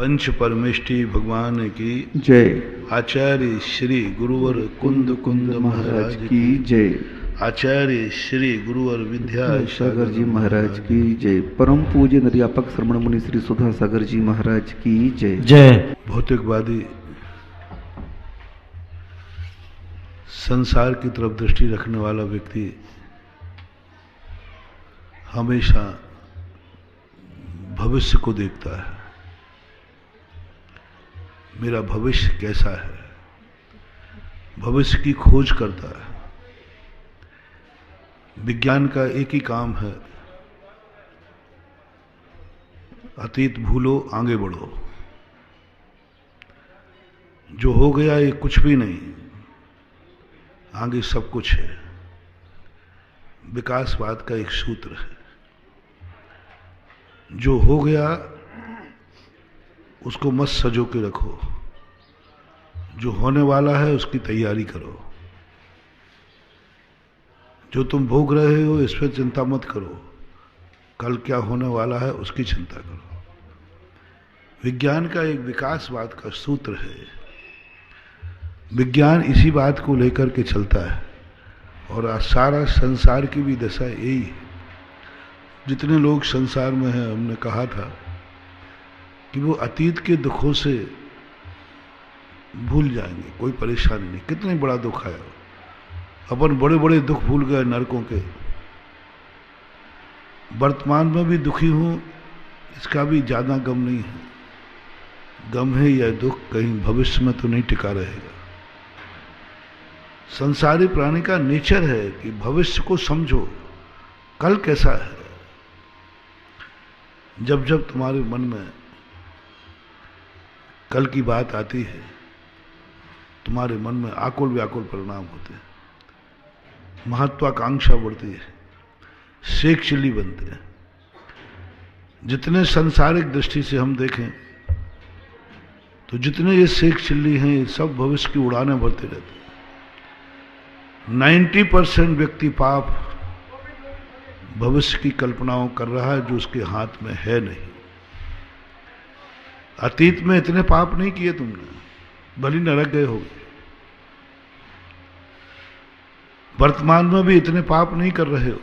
पंच परमेष्टि भगवान की जय। आचार्य श्री गुरुवर कुंद कुंद महाराज की जय। आचार्य श्री गुरुवर विद्यासागर जी महाराज की जय। परम पूज्य निर्यापक श्रमण मुनि श्री सुधा सागर जी महाराज की जय। जय। भौतिकवादी संसार की तरफ दृष्टि रखने वाला व्यक्ति हमेशा भविष्य को देखता है। मेरा भविष्य कैसा है, भविष्य की खोज करता है। विज्ञान का एक ही काम है, अतीत भूलो आगे बढ़ो। जो हो गया ये कुछ भी नहीं, आगे सब कुछ है। विकासवाद का एक सूत्र है, जो हो गया उसको मत सजो के रखो, जो होने वाला है उसकी तैयारी करो। जो तुम भोग रहे हो इस पर चिंता मत करो, कल क्या होने वाला है उसकी चिंता करो। विज्ञान का एक विकासवाद का सूत्र है। विज्ञान इसी बात को लेकर के चलता है और आज सारा संसार की भी दशा यही है। जितने लोग संसार में हैं, हमने कहा था कि वो अतीत के दुखों से भूल जाएंगे, कोई परेशानी नहीं। कितनी बड़ा दुख आया, अपन बड़े बड़े दुख भूल गए नरकों के। वर्तमान में भी दुखी हूं, इसका भी ज्यादा गम नहीं है। गम है यह दुख कहीं भविष्य में तो नहीं टिका रहेगा। संसारी प्राणी का नेचर है कि भविष्य को समझो, कल कैसा है। जब जब तुम्हारे मन में कल की बात आती है, तुम्हारे मन में आकुल व्याकुल परिणाम होते हैं, महत्वाकांक्षा बढ़ती है, शेख चिल्ली बनते हैं। जितने सांसारिक दृष्टि से हम देखें तो जितने ये शेख चिल्ली हैं, ये सब भविष्य की उड़ानें भरते रहते हैं। 90% व्यक्ति पाप भविष्य की कल्पनाओं कर रहा है जो उसके हाथ में है नहीं। अतीत में इतने पाप नहीं किए तुमने, भली नरक गए हो। वर्तमान में भी इतने पाप नहीं कर रहे हो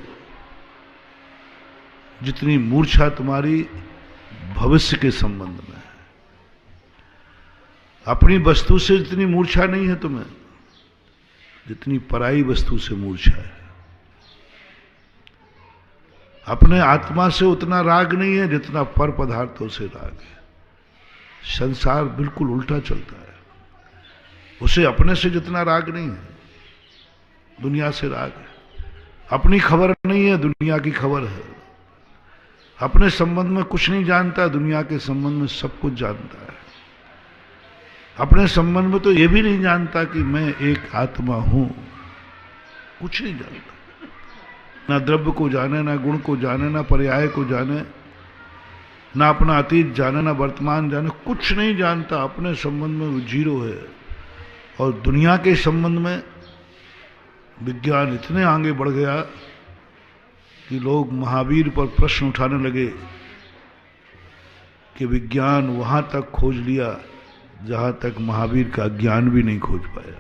जितनी मूर्छा तुम्हारी भविष्य के संबंध में है। अपनी वस्तु से जितनी मूर्छा नहीं है तुम्हें, जितनी पराई वस्तु से मूर्छा है। अपने आत्मा से उतना राग नहीं है जितना पर पदार्थों से राग है। संसार बिल्कुल उल्टा चलता है, उसे अपने से जितना राग नहीं है, दुनिया से राग है। अपनी खबर नहीं है, दुनिया की खबर है। अपने संबंध में कुछ नहीं जानता, दुनिया के संबंध में सब कुछ जानता है। अपने संबंध में तो यह भी नहीं जानता कि मैं एक आत्मा हूं, कुछ नहीं जानता। ना द्रव्य को जाने, ना गुण को जाने, ना पर्याय को जाने, ना अपना अतीत जाने, ना वर्तमान जाने, कुछ नहीं जानता। अपने संबंध में वो जीरो है। और दुनिया के संबंध में विज्ञान इतने आगे बढ़ गया कि लोग महावीर पर प्रश्न उठाने लगे कि विज्ञान वहां तक खोज लिया जहां तक महावीर का ज्ञान भी नहीं खोज पाया।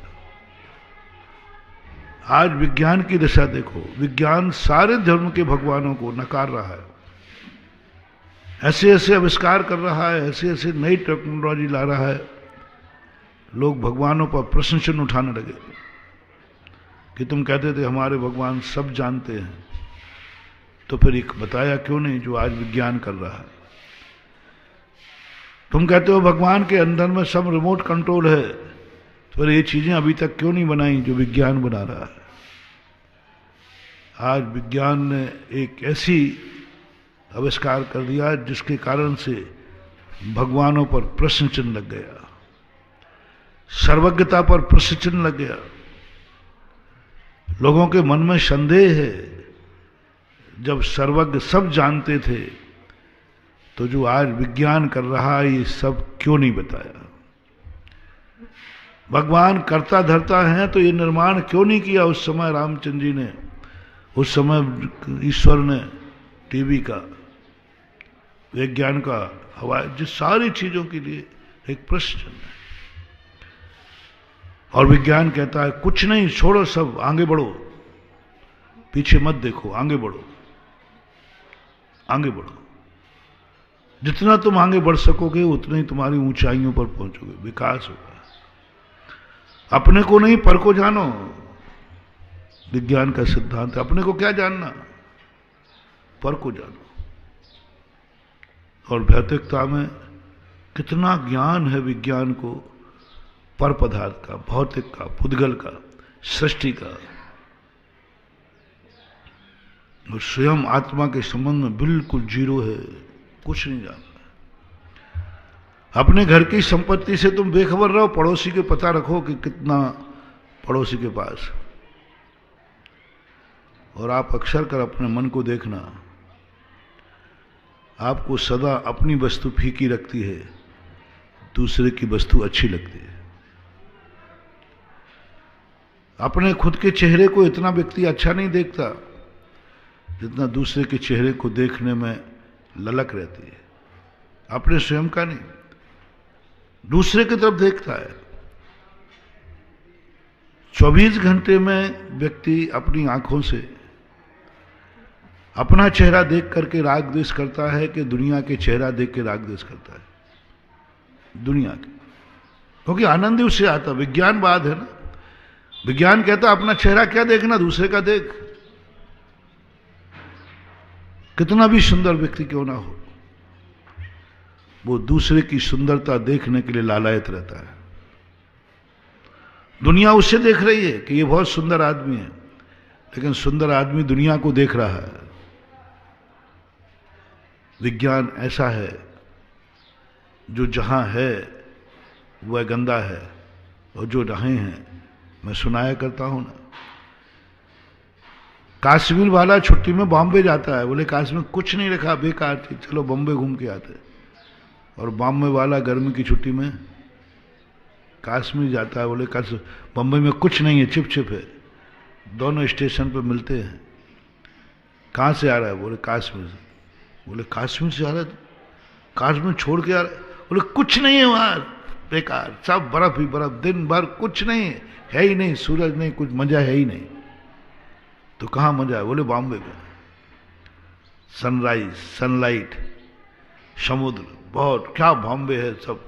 आज विज्ञान की दशा देखो, विज्ञान सारे धर्म के भगवानों को नकार रहा है, ऐसे ऐसे आविष्कार कर रहा है, ऐसे ऐसे नई टेक्नोलॉजी ला रहा है। लोग भगवानों पर प्रश्न चिन्ह उठाने लगे कि तुम कहते थे हमारे भगवान सब जानते हैं, तो फिर एक बताया क्यों नहीं जो आज विज्ञान कर रहा है। तुम कहते हो भगवान के अंदर में सब रिमोट कंट्रोल है, तो फिर ये चीजें अभी तक क्यों नहीं बनाई जो विज्ञान बना रहा है। आज विज्ञान ने एक ऐसी आविष्कार कर दिया जिसके कारण से भगवानों पर प्रश्न चिन्ह लग गया, सर्वज्ञता पर प्रश्न चिन्ह लग गया। लोगों के मन में संदेह है, जब सर्वज्ञ सब जानते थे तो जो आज विज्ञान कर रहा है ये सब क्यों नहीं बताया। भगवान करता धरता है तो ये निर्माण क्यों नहीं किया उस समय रामचंद्र जी ने, उस समय ईश्वर ने टीवी का। विज्ञान का हवा जिस सारी चीजों के लिए एक प्रश्न है। और विज्ञान कहता है कुछ नहीं, छोड़ो सब, आगे बढ़ो, पीछे मत देखो, आगे बढ़ो, आगे बढ़ो। जितना तुम आगे बढ़ सकोगे उतना ही तुम्हारी ऊंचाइयों पर पहुंचोगे, विकास होगा। अपने को नहीं, पर को जानो, विज्ञान का सिद्धांत। अपने को क्या जानना, पर को जानो। और भौतिकता में कितना ज्ञान है विज्ञान को, पर पदार्थ का, भौतिक का, पुद्गल का, सृष्टि का। और स्वयं आत्मा के संबंध में बिल्कुल जीरो है, कुछ नहीं जानता। अपने घर की संपत्ति से तुम बेखबर रहो, पड़ोसी के पता रखो कि कितना पड़ोसी के पास। और आप अक्सर कर अपने मन को देखना, आपको सदा अपनी वस्तु फीकी लगती है, दूसरे की वस्तु अच्छी लगती है। अपने खुद के चेहरे को इतना व्यक्ति अच्छा नहीं देखता जितना दूसरे के चेहरे को देखने में ललक रहती है। अपने स्वयं का नहीं, दूसरे की तरफ देखता है। 24 घंटे में व्यक्ति अपनी आंखों से अपना चेहरा देख करके राग द्वेष करता है कि दुनिया के चेहरा देख के राग द्वेष करता है, दुनिया के। क्योंकि आनंद ही उससे आता। विज्ञानवाद है ना, विज्ञान कहता है अपना चेहरा क्या देखना, दूसरे का देख। कितना भी सुंदर व्यक्ति क्यों ना हो, वो दूसरे की सुंदरता देखने के लिए लालायत रहता है। दुनिया उससे देख रही है कि ये बहुत सुंदर आदमी है, लेकिन सुंदर आदमी दुनिया को देख रहा है। विज्ञान ऐसा है, जो जहां है वह गंदा है, और जो रहे हैं, मैं सुनाया करता हूं ना, कश्मीर वाला छुट्टी में बॉम्बे जाता है, बोले कश्मीर कुछ नहीं रखा, बेकार थी, चलो बॉम्बे घूम के आते। और बॉम्बे वाला गर्मी की छुट्टी में कश्मीर जाता है, बोले बॉम्बे में कुछ नहीं है, चिप चिप है। दोनों स्टेशन पे मिलते हैं। कहाँ से आ रहा है, बोले कश्मीर से। बोले कश्मीर से आ रहा है, कश्मीर छोड़ के आ रहा है। बोले कुछ नहीं है वहाँ, बेकार, सब बर्फ ही बर्फ, दिन भर कुछ नहीं है ही नहीं, सूरज नहीं, कुछ मजा है ही नहीं। तो कहाँ मजा है, बोले बॉम्बे में, सनराइज, सनलाइट, समुद्र, बहुत क्या बॉम्बे है सब।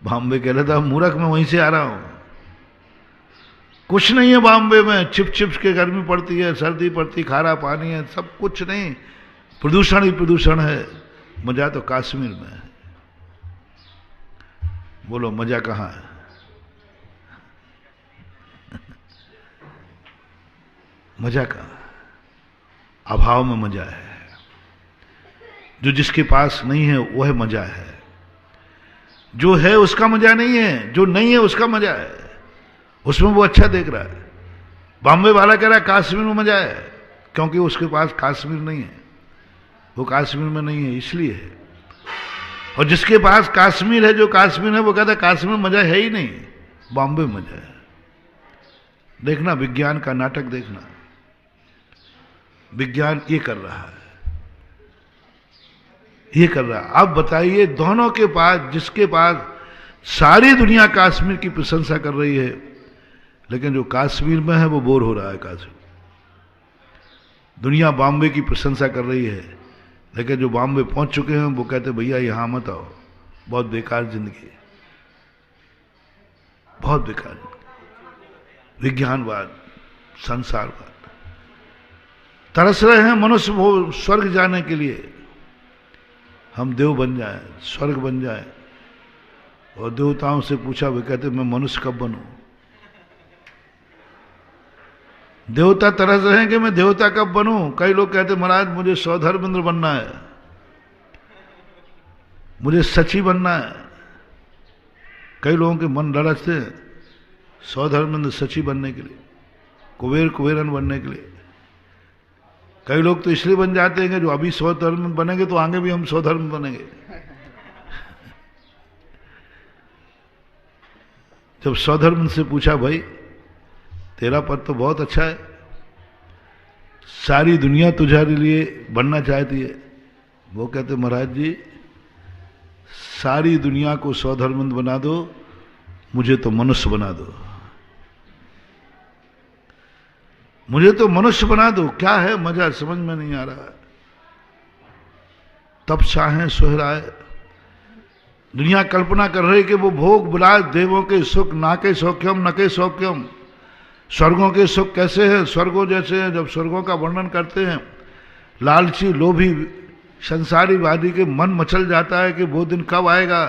बॉम्बे कह रहा था मूर्ख, मैं वहीं से आ रहा हूं, कुछ नहीं है बॉम्बे में, छिप छिप के गर्मी पड़ती है, सर्दी पड़ती, खारा पानी है, सब कुछ नहीं, प्रदूषण ही प्रदूषण है। मजा तो कश्मीर में है। बोलो मजा कहाँ है? मजा का अभाव में मजा है। जो जिसके पास नहीं है वह मजा है, जो है उसका मजा नहीं है, जो नहीं है उसका मजा है, उसमें वो अच्छा देख रहा है। बॉम्बे वाला कह रहा है कश्मीर में मजा है, क्योंकि उसके पास कश्मीर नहीं है, वो कश्मीर में नहीं है इसलिए है। और जिसके पास कश्मीर है, जो कश्मीर है, वो कहता है कश्मीर में मजा है ही नहीं, बॉम्बे में मजा है। देखना विज्ञान का नाटक, देखना विज्ञान ये कर रहा है, ये कर रहा है। अब बताइए, दोनों के पास, जिसके पास सारी दुनिया कश्मीर की प्रशंसा कर रही है, लेकिन जो कश्मीर में है वो बोर हो रहा है। कश्मीर दुनिया बॉम्बे की प्रशंसा कर रही है, लेकिन जो बॉम्बे पहुंच चुके हैं वो कहते भैया यहां मत आओ, बहुत बेकार जिंदगी है, बहुत बेकार जिंदगी। विज्ञानवाद, संसारवाद, तरस रहे हैं मनुष्य वो स्वर्ग जाने के लिए। हम देव बन जाएं, स्वर्ग बन जाएं। और देवताओं से पूछा, वे कहते मैं मनुष्य कब बनूं? देवता तरस रहे हैं कि मैं देवता कब बनूं। कई लोग कहते महाराज मुझे सौधर्मेंद्र बनना है, मुझे सची बनना है। कई लोगों के मन ललचते हैं सौधर्मेंद्र सची बनने के लिए, कुबेर कुबेरन बनने के लिए। कई लोग तो इसलिए बन जाते हैं कि जो अभी सौधर्म बनेंगे तो आगे भी हम सौधर्म बनेंगे। जब सौधर्म से पूछा, भाई तेरा पद तो बहुत अच्छा है, सारी दुनिया तुझारे लिए बनना चाहती है, वो कहते महाराज जी सारी दुनिया को स्वधर्मंद बना दो, मुझे तो मनुष्य बना दो, मुझे तो मनुष्य बना दो। क्या है मजा, समझ में नहीं आ रहा है। तब चाहें सोहराए, दुनिया कल्पना कर रही कि वो भोग बुलाए देवों के सुख, ना के सौख्यम न के सौख्यम। स्वर्गों के सुख कैसे हैं, स्वर्गों जैसे हैं। जब स्वर्गों का वर्णन करते हैं, लालची लोभी संसारीवादी के मन मचल जाता है कि वो दिन कब आएगा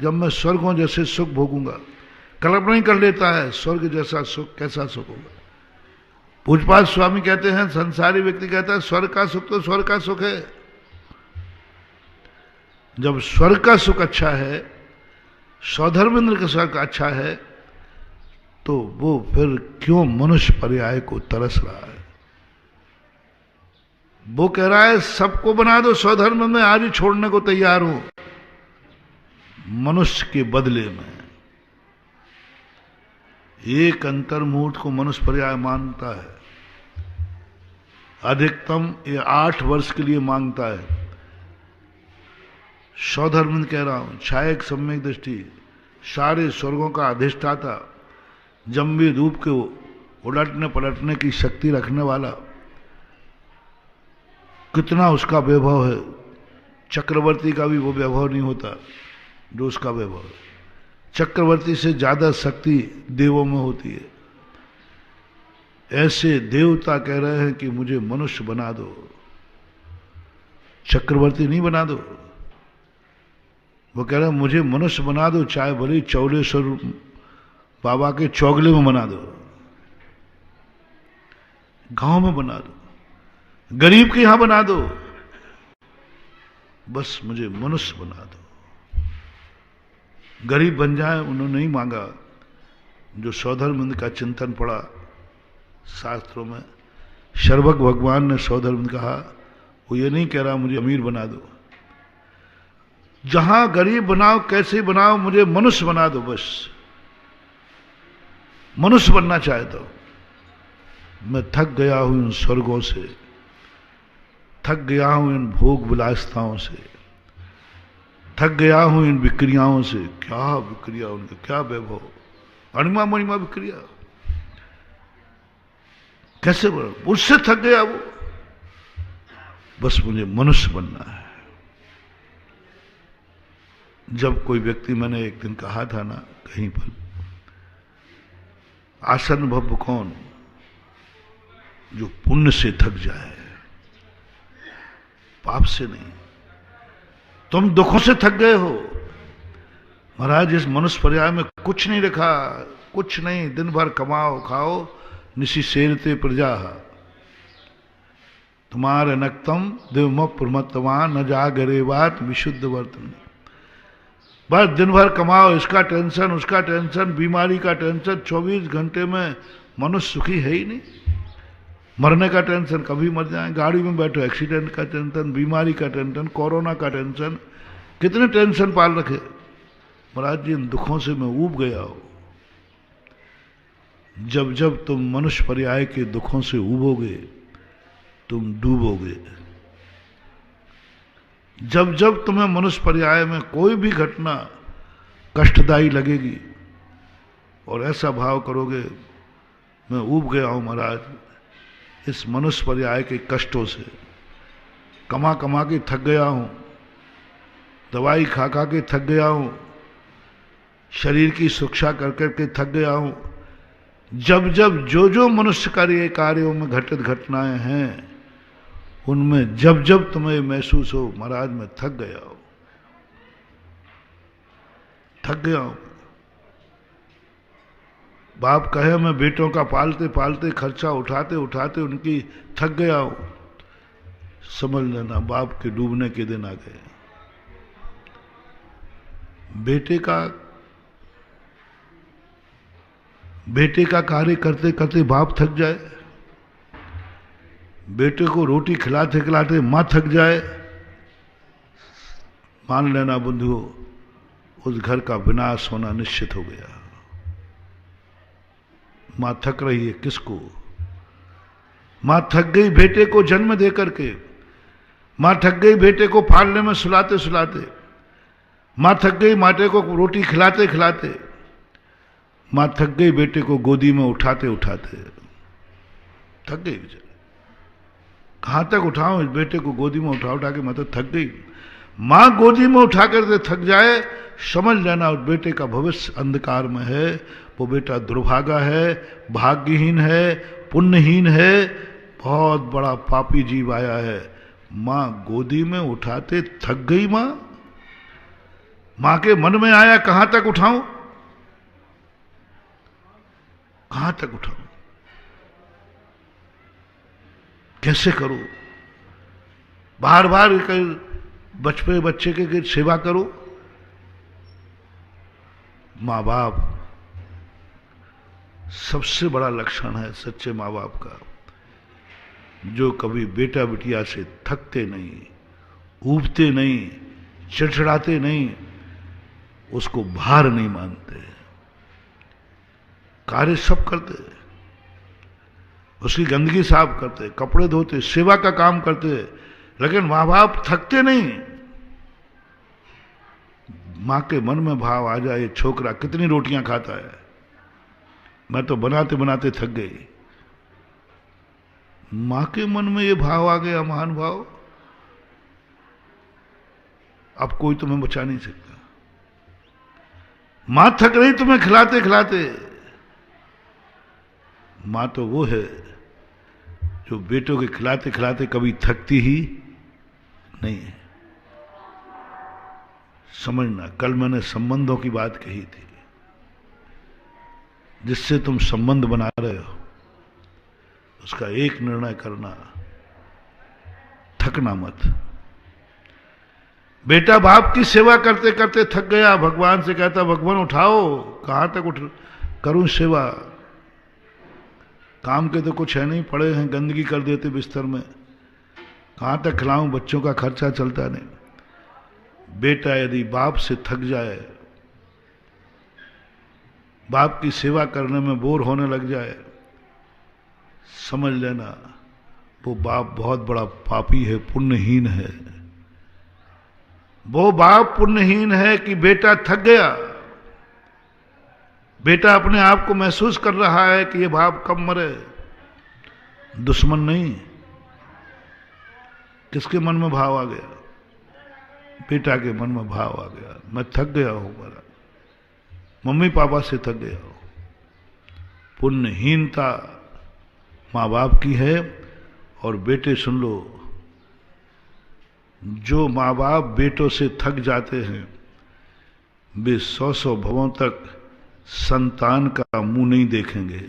जब मैं स्वर्गों जैसे सुख भोगूंगा। कल्पना ही कर लेता है स्वर्ग जैसा सुख कैसा सुख होगा। पूजपाल स्वामी कहते हैं, संसारी व्यक्ति कहता है स्वर्ग का सुख तो स्वर्ग का सुख है। जब स्वर्ग का सुख अच्छा है, स्वधर्मेंद्र का सुख अच्छा है, तो वो फिर क्यों मनुष्य पर्याय को तरस रहा है। वो कह रहा है सबको बना दो स्वधर्म में, आज ही छोड़ने को तैयार हूं। मनुष्य के बदले में एक अंतर्मुहूर्त को मनुष्य पर्याय मानता है, अधिकतम ये 8 वर्ष के लिए मांगता है। स्वधर्म कह रहा हूं, छायक सम्यक दृष्टि, सारे स्वर्गों का अधिष्ठाता, जम्बी रूप के उलटने पलटने की शक्ति रखने वाला, कितना उसका वैभव है। चक्रवर्ती का भी वो वैभव नहीं होता जो उसका वैभव है। चक्रवर्ती से ज्यादा शक्ति देवों में होती है। ऐसे देवता कह रहे हैं कि मुझे मनुष्य बना दो, चक्रवर्ती नहीं बना दो। वो कह रहे हैं मुझे मनुष्य बना दो, चाहे भले चौलेश्वर बाबा के चौगले में बना दो, गांव में बना दो, गरीब के यहां बना दो, बस मुझे मनुष्य बना दो। गरीब बन जाए उन्होंने नहीं मांगा। जो स्वधर्म का चिंतन पड़ा शास्त्रों में, शर्वक भगवान ने स्वधर्म कहा, वो ये नहीं कह रहा मुझे अमीर बना दो। जहां गरीब बनाओ, कैसे बनाओ, मुझे मनुष्य बना दो, बस मनुष्य बनना चाहता हूं। मैं थक गया हूं इन स्वर्गों से, थक गया हूं इन भोग विलासिताओं से, थक गया हूं इन विक्रियाओं से। क्या विक्रिया, उनका क्या वैभव, अणिमा मणिमा विक्रिया, कैसे बना, उससे थक गया वो। बस मुझे मनुष्य बनना है। जब कोई व्यक्ति, मैंने एक दिन कहा था ना कहीं पर, आसन भव कौन, जो पुण्य से थक जाए, पाप से नहीं। तुम दुखों से थक गए हो महाराज। इस मनुष्य पर्याय में कुछ नहीं लिखा, कुछ नहीं। दिन भर कमाओ खाओ, निशि सेरते प्रजा, तुम्हारे नक्तम देवम प्रमत्तवा न जागरे बात विशुद्ध वर्तन। बस दिन भर कमाओ, इसका टेंशन उसका टेंशन, बीमारी का टेंशन। 24 घंटे में मनुष्य सुखी है ही नहीं। मरने का टेंशन, कभी मर जाए, गाड़ी में बैठो एक्सीडेंट का टेंशन, बीमारी का टेंशन, कोरोना का टेंशन, कितने टेंशन पाल रखे। महाराज जी इन दुखों से मैं ऊब गया हूं। जब जब तुम मनुष्य पर्याय के दुखों से ऊबोगे तुम डूबोगे। जब जब तुम्हें मनुष्य पर्याय में कोई भी घटना कष्टदायी लगेगी और ऐसा भाव करोगे मैं ऊब गया हूं महाराज इस मनुष्य पर्याय के कष्टों से, कमा कमा के थक गया हूं, दवाई खा खा के थक गया हूं, शरीर की शिक्षा कर करके थक गया हूं। जब जब जो मनुष्य कार्यों में घटित घटनाएं हैं, उनमें जब जब तुम्हें महसूस हो महाराज मैं थक गया हूं, थक गया हूं। बाप कहे मैं बेटों का पालते पालते, खर्चा उठाते उठाते उनकी थक गया हूं, समझ लेना बाप के डूबने के दिन आ गए। बेटे का कार्य करते करते बाप थक जाए, बेटे को रोटी खिलाते खिलाते मां थक जाए, मान लेना बंधुओं उस घर का विनाश होना निश्चित हो गया। मां थक रही है किसको? मां थक गई बेटे को जन्म दे करके, मां थक गई बेटे को फाड़ने में सुलाते सुलाते, मां थक गई माटे को रोटी खिलाते खिलाते, मां थक गई बेटे को गोदी में उठाते उठाते, थक गई बेचारी। कहां तक उठाऊं इस बेटे को गोदी में उठा उठा के, मैं तो थक गई। मां गोदी में उठा कर थक जाए, समझ लेना उस बेटे का भविष्य अंधकार में है। वो बेटा दुर्भागा है, भाग्यहीन है, पुण्यहीन है, बहुत बड़ा पापी जीव आया है। मां गोदी में उठाते थक गई। मां के मन में आया कहां तक उठाऊं, कहां तक उठाऊं, कैसे करूं, बार बार बच्चे के सेवा करो। मां बाप सबसे बड़ा लक्षण है सच्चे मां बाप का, जो कभी बेटा बिटिया से थकते नहीं, ऊबते नहीं, चिड़चिड़ाते नहीं, उसको भार नहीं मानते, कार्य सब करते, उसकी गंदगी साफ करते, कपड़े धोते, सेवा का काम करते, लेकिन मां बाप थकते नहीं। मां के मन में भाव आ जाए, छोकरा कितनी रोटियां खाता है, मैं तो बनाते बनाते थक गई। मां के मन में ये भाव आ गया, महान भाव, अब कोई तुम्हें बचा नहीं सकता। मां थक रही तुम्हें खिलाते खिलाते। मां तो वो है जो बेटों के खिलाते खिलाते कभी थकती ही नहीं है। समझना, कल मैंने संबंधों की बात कही थी। जिससे तुम संबंध बना रहे हो उसका एक निर्णय करना, थकना मत। बेटा बाप की सेवा करते करते थक गया, भगवान से कहता भगवान उठाओ, कहां तक उठ करूं सेवा, काम के तो कुछ है नहीं, पड़े हैं, गंदगी कर देते बिस्तर में, कहां तक खिलाऊं, बच्चों का खर्चा चलता नहीं। बेटा यदि बाप से थक जाए, बाप की सेवा करने में बोर होने लग जाए, समझ लेना वो बाप बहुत बड़ा पापी है, पुण्यहीन है। वो बाप पुण्यहीन है कि बेटा थक गया, बेटा अपने आप को महसूस कर रहा है कि ये बाप कब मरे, दुश्मन नहीं। किसके मन में भाव आ गया, बेटा के मन में भाव आ गया, मैं थक गया हूं, मेरा मम्मी पापा से थक गया हूं। पुण्यहीनता मां बाप की है। और बेटे सुन लो, जो मां बाप बेटों से थक जाते हैं वे 100 भवों तक संतान का मुंह नहीं देखेंगे।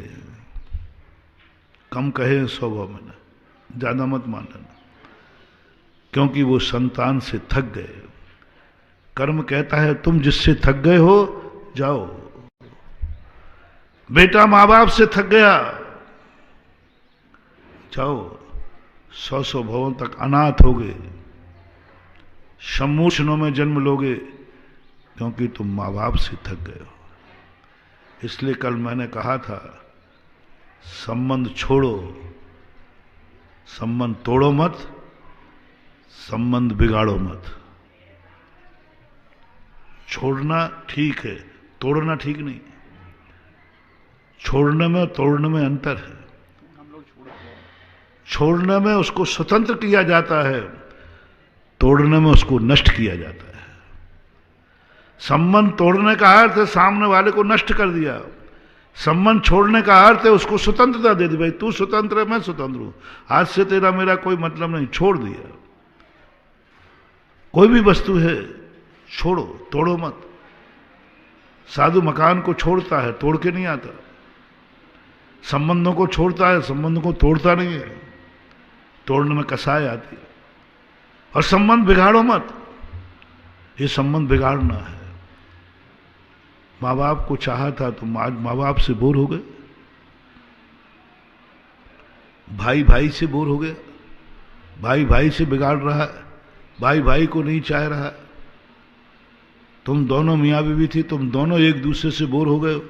कम कहे 100 भव में, ज्यादा मत मान लेना, क्योंकि वो संतान से थक गए। कर्म कहता है तुम जिससे थक गए हो जाओ। बेटा मां बाप से थक गया, जाओ, 100 भवों तक अनाथ होगे, सम्मोचनों में जन्म लोगे, क्योंकि तुम मां बाप से थक गए हो। इसलिए कल मैंने कहा था संबंध छोड़ो, संबंध तोड़ो मत, संबंध बिगाड़ो मत। छोड़ना ठीक है, तोड़ना ठीक नहीं। छोड़ने में तोड़ने में अंतर है। छोड़ने में उसको स्वतंत्र किया जाता है, तोड़ने में उसको नष्ट किया जाता है। संबंध तोड़ने का अर्थ है सामने वाले को नष्ट कर दिया, संबंध छोड़ने का अर्थ है उसको स्वतंत्रता दे दी, भाई तू स्वतंत्र है, मैं स्वतंत्र हूं, आज से तेरा मेरा कोई मतलब नहीं, छोड़ दिया। कोई भी वस्तु है छोड़ो, तोड़ो मत। साधु मकान को छोड़ता है, तोड़ के नहीं आता। संबंधों को छोड़ता है, संबंधों को तोड़ता नहीं है, तोड़ने में कसाई आती है। और संबंध बिगाड़ो मत, ये संबंध बिगाड़ना है। मां बाप को चाहा था, तुम आज मां बाप से बोर हो गए, भाई भाई से बोर हो गए, भाई भाई से बिगाड़ रहा है, भाई भाई को नहीं चाह रहा। तुम दोनों मियां बीवी थी, तुम दोनों एक दूसरे से बोर हो गए हो,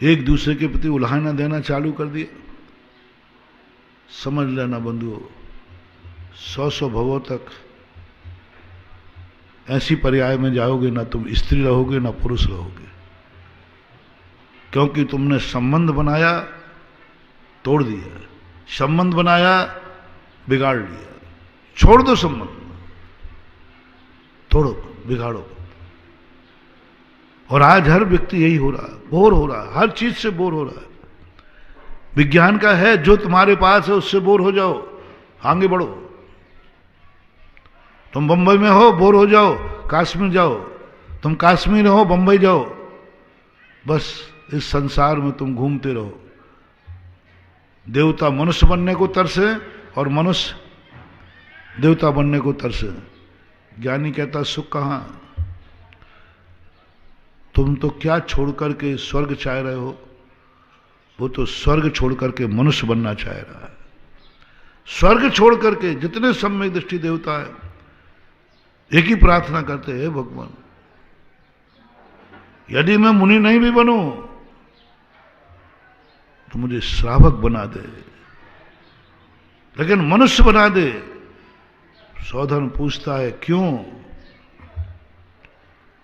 एक दूसरे के प्रति उल्हाना देना चालू कर दिया। समझ लेना बंधुओं, 100 भवों तक ऐसी पर्याय में जाओगे, ना तुम स्त्री रहोगे ना पुरुष रहोगे, क्योंकि तुमने संबंध बनाया तोड़ दिया, संबंध बनाया बिगाड़ लिया। छोड़ दो संबंध, तोड़ो, बिगाड़ो। और आज हर व्यक्ति यही हो रहा है, बोर हो रहा है, हर चीज से बोर हो रहा है। विज्ञान का है जो तुम्हारे पास है उससे बोर हो जाओ, आगे बढ़ो। तुम बंबई में हो, बोर हो जाओ, कश्मीर जाओ। तुम कश्मीर हो, बंबई जाओ। बस इस संसार में तुम घूमते रहो। देवता मनुष्य बनने को तरसे और मनुष्य देवता बनने को तरसे। ज्ञानी कहता सुख कहां? तुम तो क्या छोड़ करके स्वर्ग चाह रहे हो, वो तो स्वर्ग छोड़ करके मनुष्य बनना चाह रहा है। स्वर्ग छोड़ करके जितने सम्यक दृष्टि देवता है एक ही प्रार्थना करते हैं, भगवान यदि मैं मुनि नहीं भी बनूं तो मुझे श्रावक बना दे, लेकिन मनुष्य बना दे। सौधन पूछता है क्यों?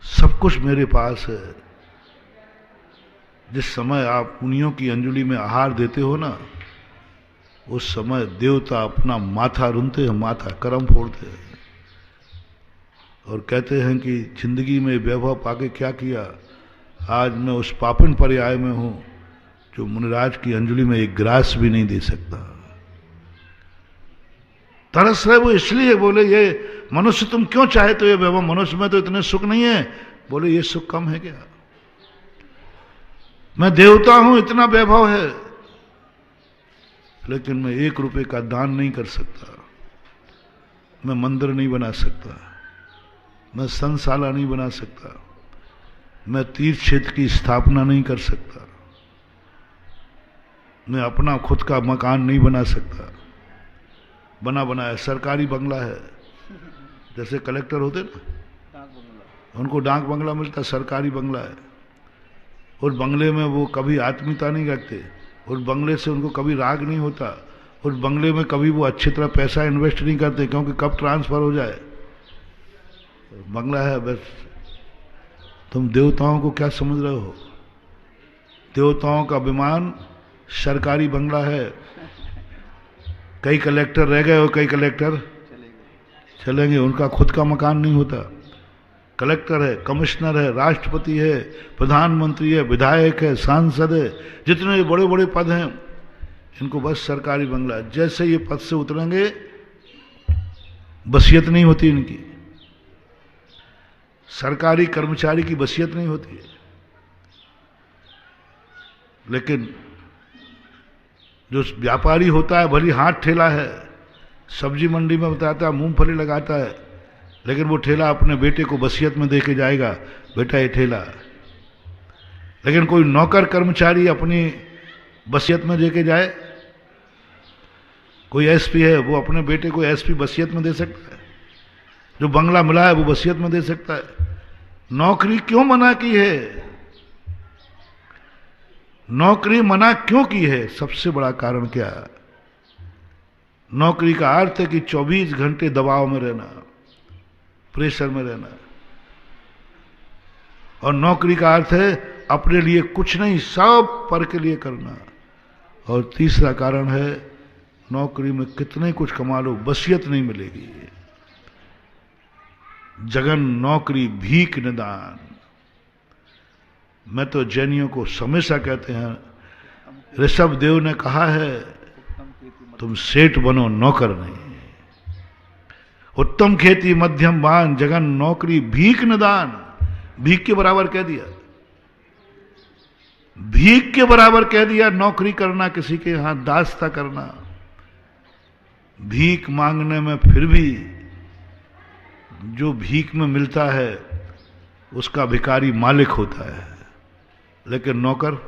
सब कुछ मेरे पास है। जिस समय आप मुनियों की अंजलि में आहार देते हो ना, उस समय देवता अपना माथा रुनते हैं, माथा करम फोड़ते हैं और कहते हैं कि जिंदगी में वैभव पाके क्या किया। आज मैं उस पापन पर्याय में हूं जो मुनिराज की अंजलि में एक ग्रास भी नहीं दे सकता। तरस रहे वो इसलिए, बोले ये मनुष्य तुम क्यों चाहते हो ये वैभव? मनुष्य में तो इतने सुख नहीं है। बोले ये सुख कम है क्या? मैं देवता हूं, इतना वैभव है, लेकिन मैं 1 रुपए का दान नहीं कर सकता। मैं मंदिर नहीं बना सकता, मैं संशाला नहीं बना सकता, मैं तीर्थ क्षेत्र की स्थापना नहीं कर सकता, मैं अपना खुद का मकान नहीं बना सकता। बना बनाया सरकारी बंगला है, जैसे कलेक्टर होते ना, उनको डाक बंगला मिलता, सरकारी बंगला है। और बंगले में वो कभी आत्मीयता नहीं रखते, और बंगले से उनको कभी राग नहीं होता, और बंगले में कभी वो अच्छी तरह पैसा इन्वेस्ट नहीं करते, क्योंकि कब ट्रांसफर हो जाए। बंगला है बस। तुम देवताओं को क्या समझ रहे हो? देवताओं का विमान सरकारी बंगला है। कई कलेक्टर रह गए और कई कलेक्टर चलेंगे, उनका खुद का मकान नहीं होता। कलेक्टर है, कमिश्नर है, राष्ट्रपति है, प्रधानमंत्री है, विधायक है, सांसद है, जितने बड़े बड़े पद हैं, इनको बस सरकारी बंगला। जैसे ये पद से उतरेंगे वसीयत नहीं होती इनकी, सरकारी कर्मचारी की वसीयत नहीं होती है। लेकिन जो व्यापारी होता है, भली हाथ ठेला है, सब्जी मंडी में बताता है, मूंगफली लगाता है, लेकिन वो ठेला अपने बेटे को वसीयत में देके जाएगा, बेटा ये ठेला। लेकिन कोई नौकर कर्मचारी अपनी वसीयत में देके जाए? कोई एसपी है, वो अपने बेटे को एसपी वसीयत में दे सकता है? जो बंगला मिला है वो वसीयत में दे सकता है? नौकरी क्यों मना की है? नौकरी मना क्यों की है? सबसे बड़ा कारण क्या है? नौकरी का अर्थ है कि 24 घंटे दबाव में रहना, प्रेशर में रहना। और नौकरी का अर्थ है अपने लिए कुछ नहीं, सब पर के लिए करना। और तीसरा कारण है नौकरी में कितने कुछ कमा लो, वसीयत नहीं मिलेगी। जगन नौकरी भीख निदान। मैं तो जैनियों को हमेशा कहते हैं, ऋषभ देव ने कहा है तुम सेठ बनो, नौकर नहीं। उत्तम खेती मध्यम बान, जगन नौकरी भीख निदान। भीख के बराबर कह दिया, भीख के बराबर कह दिया नौकरी करना, किसी के यहां दास्ता करना। भीख मांगने में फिर भी जो भीख में मिलता है उसका भिखारी मालिक होता है, लेकिन नौकर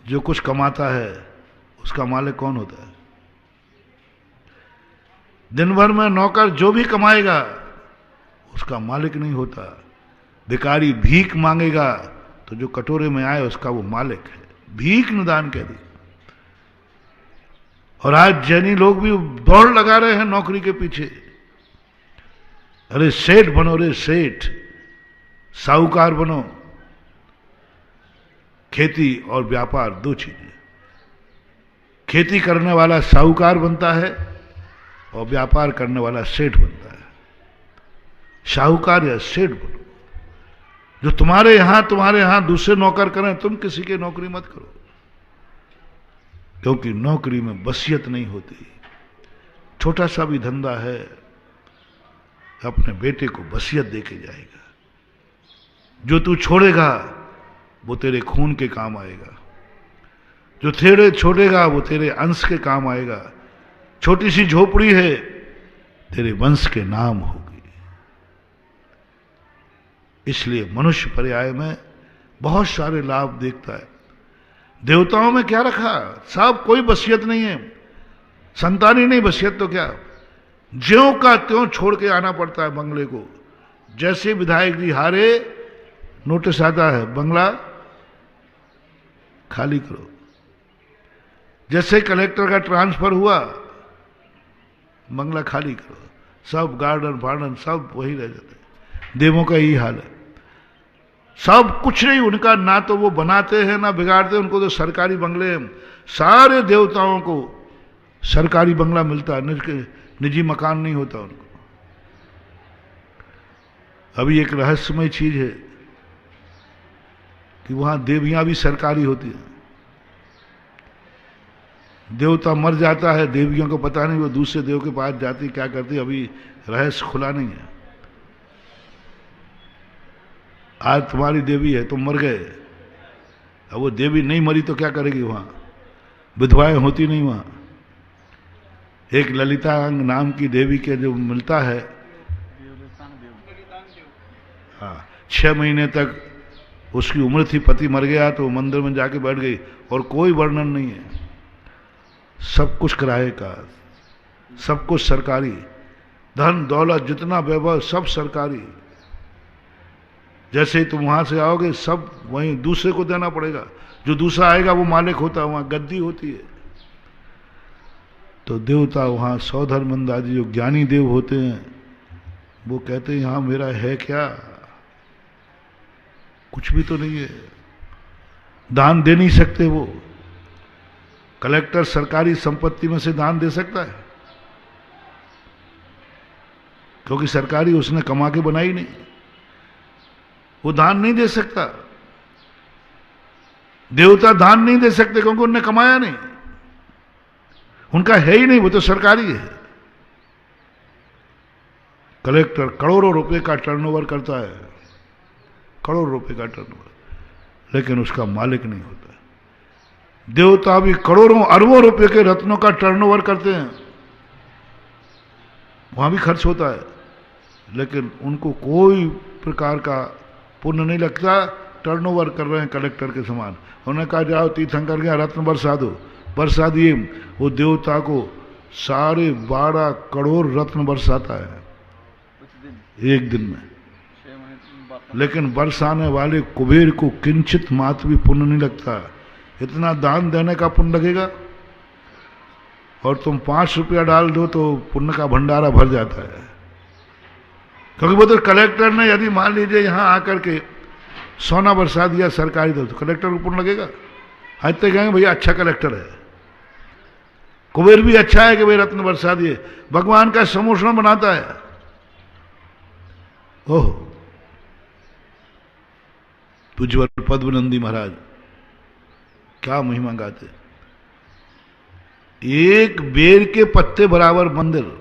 जो कुछ कमाता है उसका मालिक कौन होता है? दिन भर में नौकर जो भी कमाएगा उसका मालिक नहीं होता। भिखारी भीख मांगेगा तो जो कटोरे में आए उसका वो मालिक है। भीख निदान कह दी। और आज जैनी लोग भी दौड़ लगा रहे हैं नौकरी के पीछे। अरे सेठ बनो, रे सेठ, साहूकार बनो। खेती और व्यापार दो चीजें। खेती करने वाला साहूकार बनता है और व्यापार करने वाला सेठ बनता है। साहूकार या सेठ बनो। जो तुम्हारे यहां दूसरे नौकर करें, तुम किसी के नौकरी मत करो, क्योंकि नौकरी में वसीयत नहीं होती। छोटा सा भी धंधा है, अपने बेटे को वसीयत देके जाएगा। जो तू छोड़ेगा वो तेरे खून के काम आएगा, जो तेरे छोड़ेगा वो तेरे अंश के काम आएगा। छोटी सी झोपड़ी है, तेरे वंश के नाम होगी। इसलिए मनुष्य पर्याय में बहुत सारे लाभ देखता है। देवताओं में क्या रखा, सब कोई वसीयत नहीं है, संतान ही नहीं, वसीयत तो क्या, ज्यों का त्यों छोड़ के आना पड़ता है बंगले को। जैसे विधायक जी हारे, नोटिस आता है बंगला खाली करो। जैसे कलेक्टर का ट्रांसफर हुआ, बंगला खाली करो। सब गार्डन वार्डन सब वही रह जाते हैं। देवों का यही हाल है, सब कुछ नहीं उनका, ना तो वो बनाते हैं ना बिगाड़ते। उनको तो सरकारी बंगले हैं। सारे देवताओं को सरकारी बंगला मिलता है, निजी मकान नहीं होता उनको। अभी एक रहस्यमय चीज है कि वहां देवियां भी सरकारी होती हैं। देवता मर जाता है, देवियों को पता नहीं, वो दूसरे देव के पास जाती, क्या करती, अभी रहस्य खुला नहीं है। आज तुम्हारी देवी है, तुम मर गए, अब वो देवी नहीं मरी तो क्या करेगी वहां? विधवाएं होती नहीं वहां। एक ललितांग नाम की देवी के जो मिलता है, हाँ, 6 महीने तक उसकी उम्र थी, पति मर गया तो मंदिर में जाके बैठ गई और कोई वर्णन नहीं है। सब कुछ किराए का, सब कुछ सरकारी, धन दौलत जितना वैभव सब सरकारी। जैसे ही तुम वहां से आओगे सब वहीं दूसरे को देना पड़ेगा। जो दूसरा आएगा वो मालिक होता है, वहां गद्दी होती है। तो देवता वहां सौधर्मंद आदि जो ज्ञानी देव होते हैं वो कहते हैं यहां मेरा है क्या, कुछ भी तो नहीं है, दान दे नहीं सकते। वो कलेक्टर सरकारी संपत्ति में से दान दे सकता है? क्योंकि सरकारी उसने कमा के बनाई नहीं, वो दान नहीं दे सकता। देवता दान नहीं दे सकते क्योंकि उन्होंने कमाया नहीं, उनका है ही नहीं, वो तो सरकारी है। कलेक्टर करोड़ों रुपए का टर्नओवर करता है, करोड़ों रुपए का टर्नओवर, लेकिन उसका मालिक नहीं होता। देवता भी करोड़ों अरबों रुपए के रत्नों का टर्नओवर करते हैं, वहां भी खर्च होता है, लेकिन उनको कोई प्रकार का पुण्य नहीं लगता। टर्नओवर कर रहे हैं कलेक्टर के समान। उन्होंने कहा जाओ तीर्थंकर के रत्न बरसा दो, बरसा दिए। वो देवता को 12.5 करोड़ रत्न बरसाता है एक दिन में, लेकिन बरसाने वाले कुबेर को किंचित मात्र भी पुण्य नहीं लगता। इतना दान देने का पुण्य लगेगा, और तुम 5 रुपया डाल दो तो पुण्य का भंडारा भर जाता है। क्योंकि वो तो कलेक्टर ने यदि मान लीजिए यहां आकर के सोना बरसा दिया सरकारी दल, तो कलेक्टर को पुण्य लगेगा? आज तक कहेंगे भैया अच्छा कलेक्टर है, कुबेर भी अच्छा है कि भाई रत्न बरसा दिए। भगवान का समोषण बनाता है। ओह, पूज्यवर पद्मनंदी महाराज क्या महिमा गाते। एक बेर के पत्ते बराबर मंदिर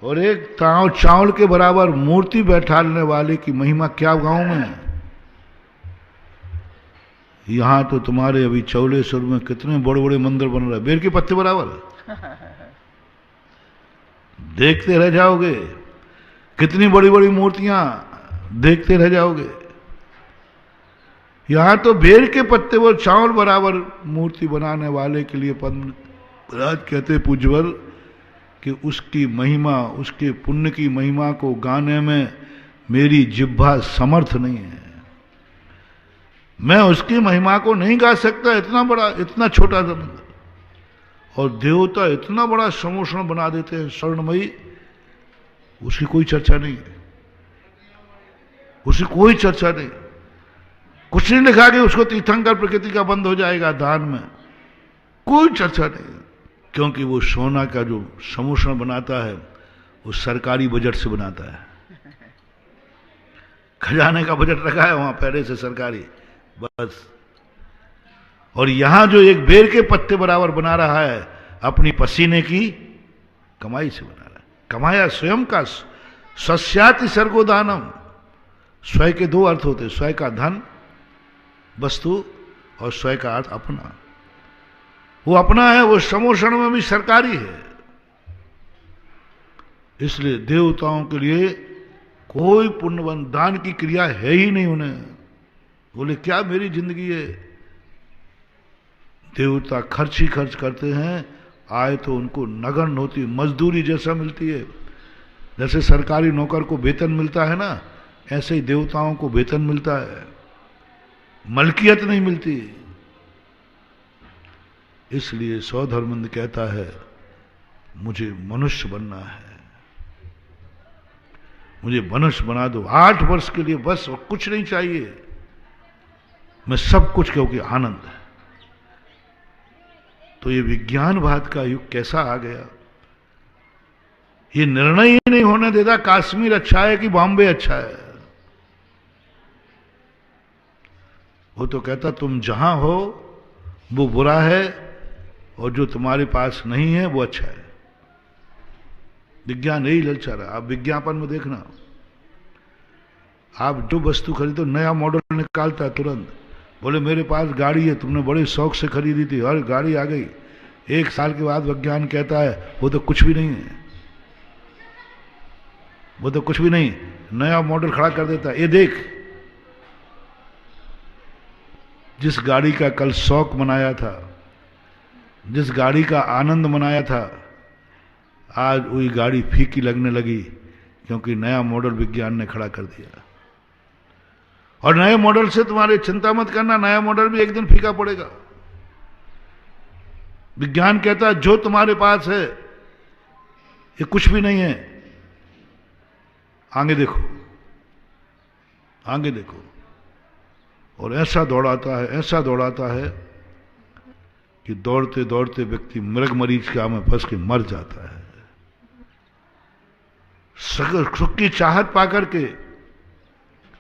और एक ताव चावल के बराबर मूर्ति बैठाने वाले की महिमा क्या गांव में। यहां तो तुम्हारे अभी चौलेश्वर में कितने बड़े बड़े मंदिर बन रहे हैं, बेर के पत्ते बराबर, देखते रह जाओगे। कितनी बड़ी बड़ी मूर्तियां, देखते रह जाओगे। यहां तो बेर के पत्ते और चावल बराबर मूर्ति बनाने वाले के लिए पद्मराज कहते पूज्यवर कि उसकी महिमा, उसके पुण्य की महिमा को गाने में मेरी जिह्वा समर्थ नहीं है। मैं उसकी महिमा को नहीं गा सकता। इतना बड़ा, इतना छोटा सा मंदिर, और देवता इतना बड़ा समोषण बना देते हैं स्वर्णमयी, उसकी कोई चर्चा नहीं है, उसकी कोई चर्चा नहीं। कुछ नहीं लिखा कि उसको तीर्थंकर प्रकृति का बंद हो जाएगा दान में, कोई चर्चा नहीं। क्योंकि वो सोना का जो समोषण बनाता है वो सरकारी बजट से बनाता है, खजाने का बजट रखा है वहां पहले से सरकारी, बस। और यहां जो एक बेर के पत्ते बराबर बना रहा है अपनी पसीने की कमाई से बना रहा है। कमाया स्वयं का, स्वस्याति सर्गोदानम। स्वयं के दो अर्थ होते, स्वयं का धन वस्तु और स्वयं का अर्थ अपना। वो अपना है, वो समोषण में भी सरकारी है। इसलिए देवताओं के लिए कोई पुण्यवन दान की क्रिया है ही नहीं उन्हें। बोले क्या मेरी जिंदगी है, देवता खर्च ही खर्च करते हैं, आय तो उनको नगण्य होती, मजदूरी जैसा मिलती है। जैसे सरकारी नौकर को वेतन मिलता है ना, ऐसे ही देवताओं को वेतन मिलता है, मलकियत नहीं मिलती। इसलिए सौधर्मंद कहता है मुझे मनुष्य बनना है, मुझे मनुष्य बना दो 8 वर्ष के लिए बस, और कुछ नहीं चाहिए, मैं सब कुछ, क्योंकि आनंद है। तो ये विज्ञानवाद का युग कैसा आ गया, ये निर्णय ही नहीं होने देता कश्मीर अच्छा है कि बॉम्बे अच्छा है। वो तो कहता तुम जहां हो वो बुरा है और जो तुम्हारे पास नहीं है वो अच्छा है। विज्ञान यही ललचा रहा। आप विज्ञापन में देखना, आप जो वस्तु खरीदो नया मॉडल निकालता है तुरंत। बोले मेरे पास गाड़ी है, तुमने बड़े शौक से खरीदी थी, और गाड़ी आ गई, 1 साल के बाद विज्ञान कहता है वो तो कुछ भी नहीं है, वो तो कुछ भी नहीं, नया मॉडल खड़ा कर देता है। ये देख, जिस गाड़ी का कल शौक मनाया था, जिस गाड़ी का आनंद मनाया था, आज वही गाड़ी फीकी लगने लगी, क्योंकि नया मॉडल विज्ञान ने खड़ा कर दिया। और नए मॉडल से तुम्हारी चिंता मत करना, नया मॉडल भी एक दिन फीका पड़ेगा। विज्ञान कहता है जो तुम्हारे पास है ये कुछ भी नहीं है, आगे देखो, आगे देखो। और ऐसा दौड़ाता है, ऐसा दौड़ाता है कि दौड़ते दौड़ते व्यक्ति मृग मरीज के में फंस के मर जाता है। सुख की चाहत पाकर के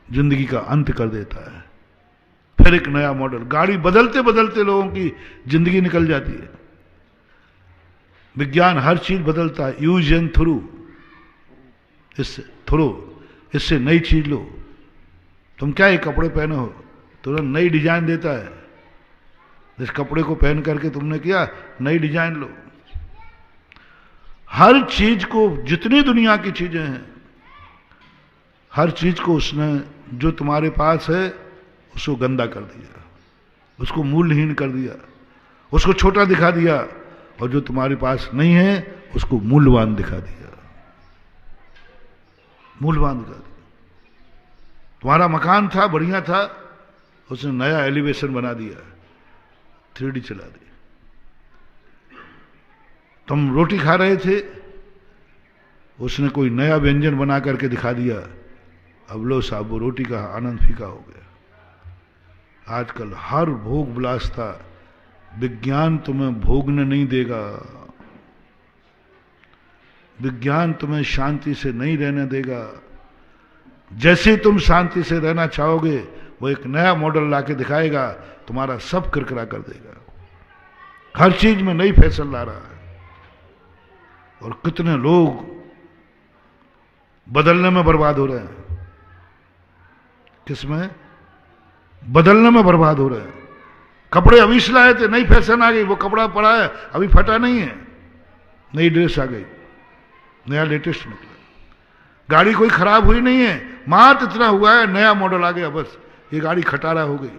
जिंदगी का अंत कर देता है। फिर एक नया मॉडल, गाड़ी बदलते बदलते लोगों की जिंदगी निकल जाती है। विज्ञान हर चीज बदलता है, यूज एंड थ्रू, इससे थ्रू, इससे नई चीज लो। तुम क्या ये कपड़े पहने हो, तुरंत नई डिजाइन देता है। इस कपड़े को पहन करके तुमने किया, नई डिजाइन लो। हर चीज को, जितनी दुनिया की चीजें हैं, हर चीज को उसने जो तुम्हारे पास है उसको गंदा कर दिया, उसको मूल्यहीन कर दिया, उसको छोटा दिखा दिया, और जो तुम्हारे पास नहीं है उसको मूल्यवान दिखा दिया, मूल्यवान दिखा दिया। तुम्हारा मकान था, बढ़िया था, उसने नया एलिवेशन बना दिया, 3D चला दी। तुम रोटी खा रहे थे, उसने कोई नया व्यंजन बना करके दिखा दिया, अब लो साहब वो रोटी का आनंद फीका हो गया। आजकल हर भोग विलासता विज्ञान तुम्हें भोगने नहीं देगा, विज्ञान तुम्हें शांति से नहीं रहने देगा। जैसे तुम शांति से रहना चाहोगे वो एक नया मॉडल लाके दिखाएगा, तुम्हारा सब किरकिरा कर देगा। हर चीज में नई फैशन ला रहा है, और कितने लोग बदलने में बर्बाद हो रहे हैं। किसमें? बदलने में बर्बाद हो रहे हैं। कपड़े अभी से लाए थे, नई फैशन आ गई, वो कपड़ा पड़ा है अभी फटा नहीं है, नई ड्रेस आ गई, नया लेटेस्ट निकला। गाड़ी कोई खराब हुई नहीं है, मात्र इतना हुआ है नया मॉडल आ गया, बस ये गाड़ी खटारा हो गई।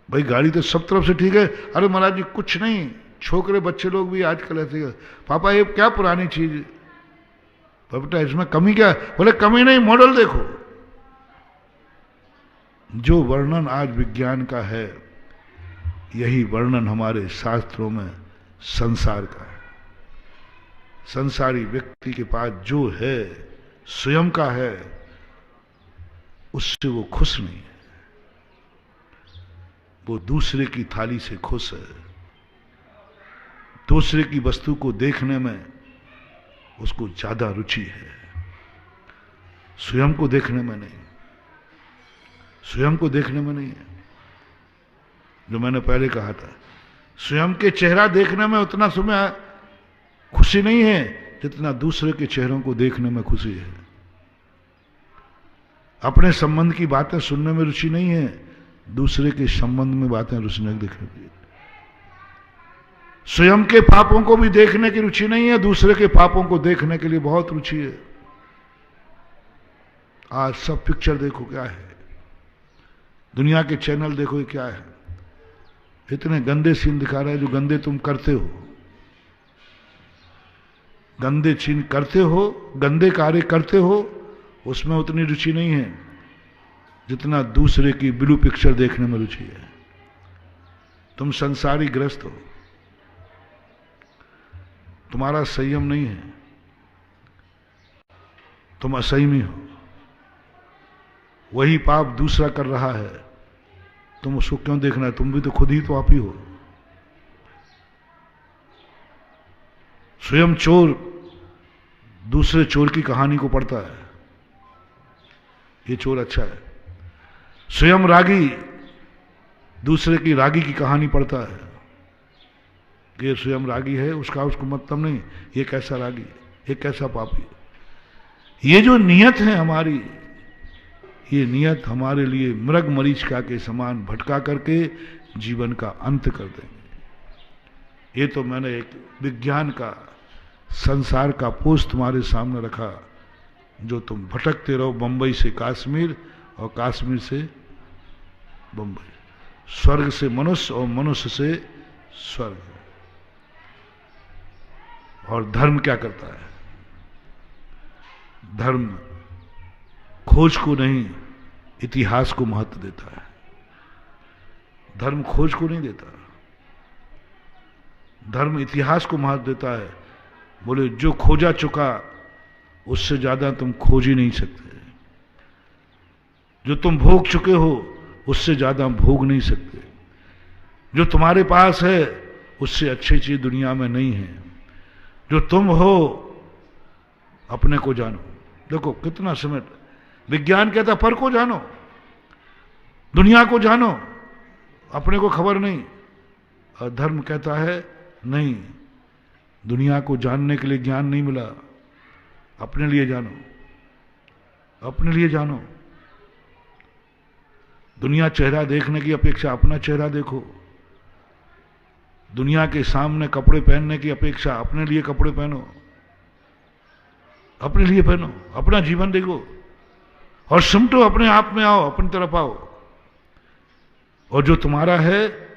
भाई गाड़ी तो सब तरफ से ठीक है। अरे महाराज जी कुछ नहीं, छोकरे बच्चे लोग भी आजकल ऐसे, पापा ये क्या पुरानी चीज, बेटा इसमें कमी क्या? बोले कमी नहीं, मॉडल देखो। जो वर्णन आज विज्ञान का है, यही वर्णन हमारे शास्त्रों में संसार का है। संसारी व्यक्ति के पास जो है स्वयं का है, उससे वो खुश नहीं है, वो दूसरे की थाली से खुश है। दूसरे की वस्तु को देखने में उसको ज्यादा रुचि है, स्वयं को देखने में नहीं, स्वयं को देखने में नहीं है। जो मैंने पहले कहा था, स्वयं के चेहरा देखने में उतना समय खुशी नहीं है जितना दूसरे के चेहरों को देखने में खुशी है। अपने संबंध की बातें सुनने में रुचि नहीं है, दूसरे के संबंध में बातें रुचि देखने की। स्वयं के पापों को भी देखने की रुचि नहीं है, दूसरे के पापों को देखने के लिए बहुत रुचि है। आज सब पिक्चर देखो क्या है, दुनिया के चैनल देखो ये क्या है, इतने गंदे सीन दिखा रहे हैं जो गंदे तुम करते हो। गंदे सीन करते हो, गंदे कार्य करते हो, उसमें उतनी रुचि नहीं है जितना दूसरे की ब्लू पिक्चर देखने में रुचि है। तुम संसारी ग्रस्त हो, तुम्हारा संयम नहीं है, तुम असंयमी हो। वही पाप दूसरा कर रहा है, तुम उसको क्यों देखना है? तुम भी तो खुद ही तो आप ही हो। स्वयं चोर दूसरे चोर की कहानी को पढ़ता है, ये चोर अच्छा है। स्वयं रागी दूसरे की रागी की कहानी पढ़ता है, ये स्वयं रागी है, उसका उसको मतलब नहीं, ये कैसा रागी, ये कैसा पापी। ये जो नियत है हमारी, ये नियत हमारे लिए मृग मरीचिका के समान भटका करके जीवन का अंत कर देंगे। ये तो मैंने एक विज्ञान का, संसार का पोस्ट तुम्हारे सामने रखा, जो तुम भटकते रहो बंबई से कश्मीर और कश्मीर से बंबई, स्वर्ग से मनुष्य और मनुष्य से स्वर्ग। और धर्म क्या करता है? धर्म खोज को नहीं, इतिहास को महत्व देता है। धर्म खोज को नहीं देता, धर्म इतिहास को महत्व देता है। बोले जो खोजा चुका उससे ज्यादा तुम खोज ही नहीं सकते, जो तुम भोग चुके हो उससे ज्यादा भोग नहीं सकते, जो तुम्हारे पास है उससे अच्छी चीज दुनिया में नहीं है। जो तुम हो अपने को जानो। देखो कितना समय विज्ञान कहता पर को जानो, दुनिया को जानो, अपने को खबर नहीं। और धर्म कहता है नहीं, दुनिया को जानने के लिए ज्ञान नहीं मिला, अपने लिए जानो, अपने लिए जानो। दुनिया चेहरा देखने की अपेक्षा अपना चेहरा देखो। दुनिया के सामने कपड़े पहनने की अपेक्षा अपने लिए कपड़े पहनो, अपने लिए पहनो, अपना जीवन देखो और सिमटो, अपने आप में आओ, अपनी तरफ आओ। और जो तुम्हारा है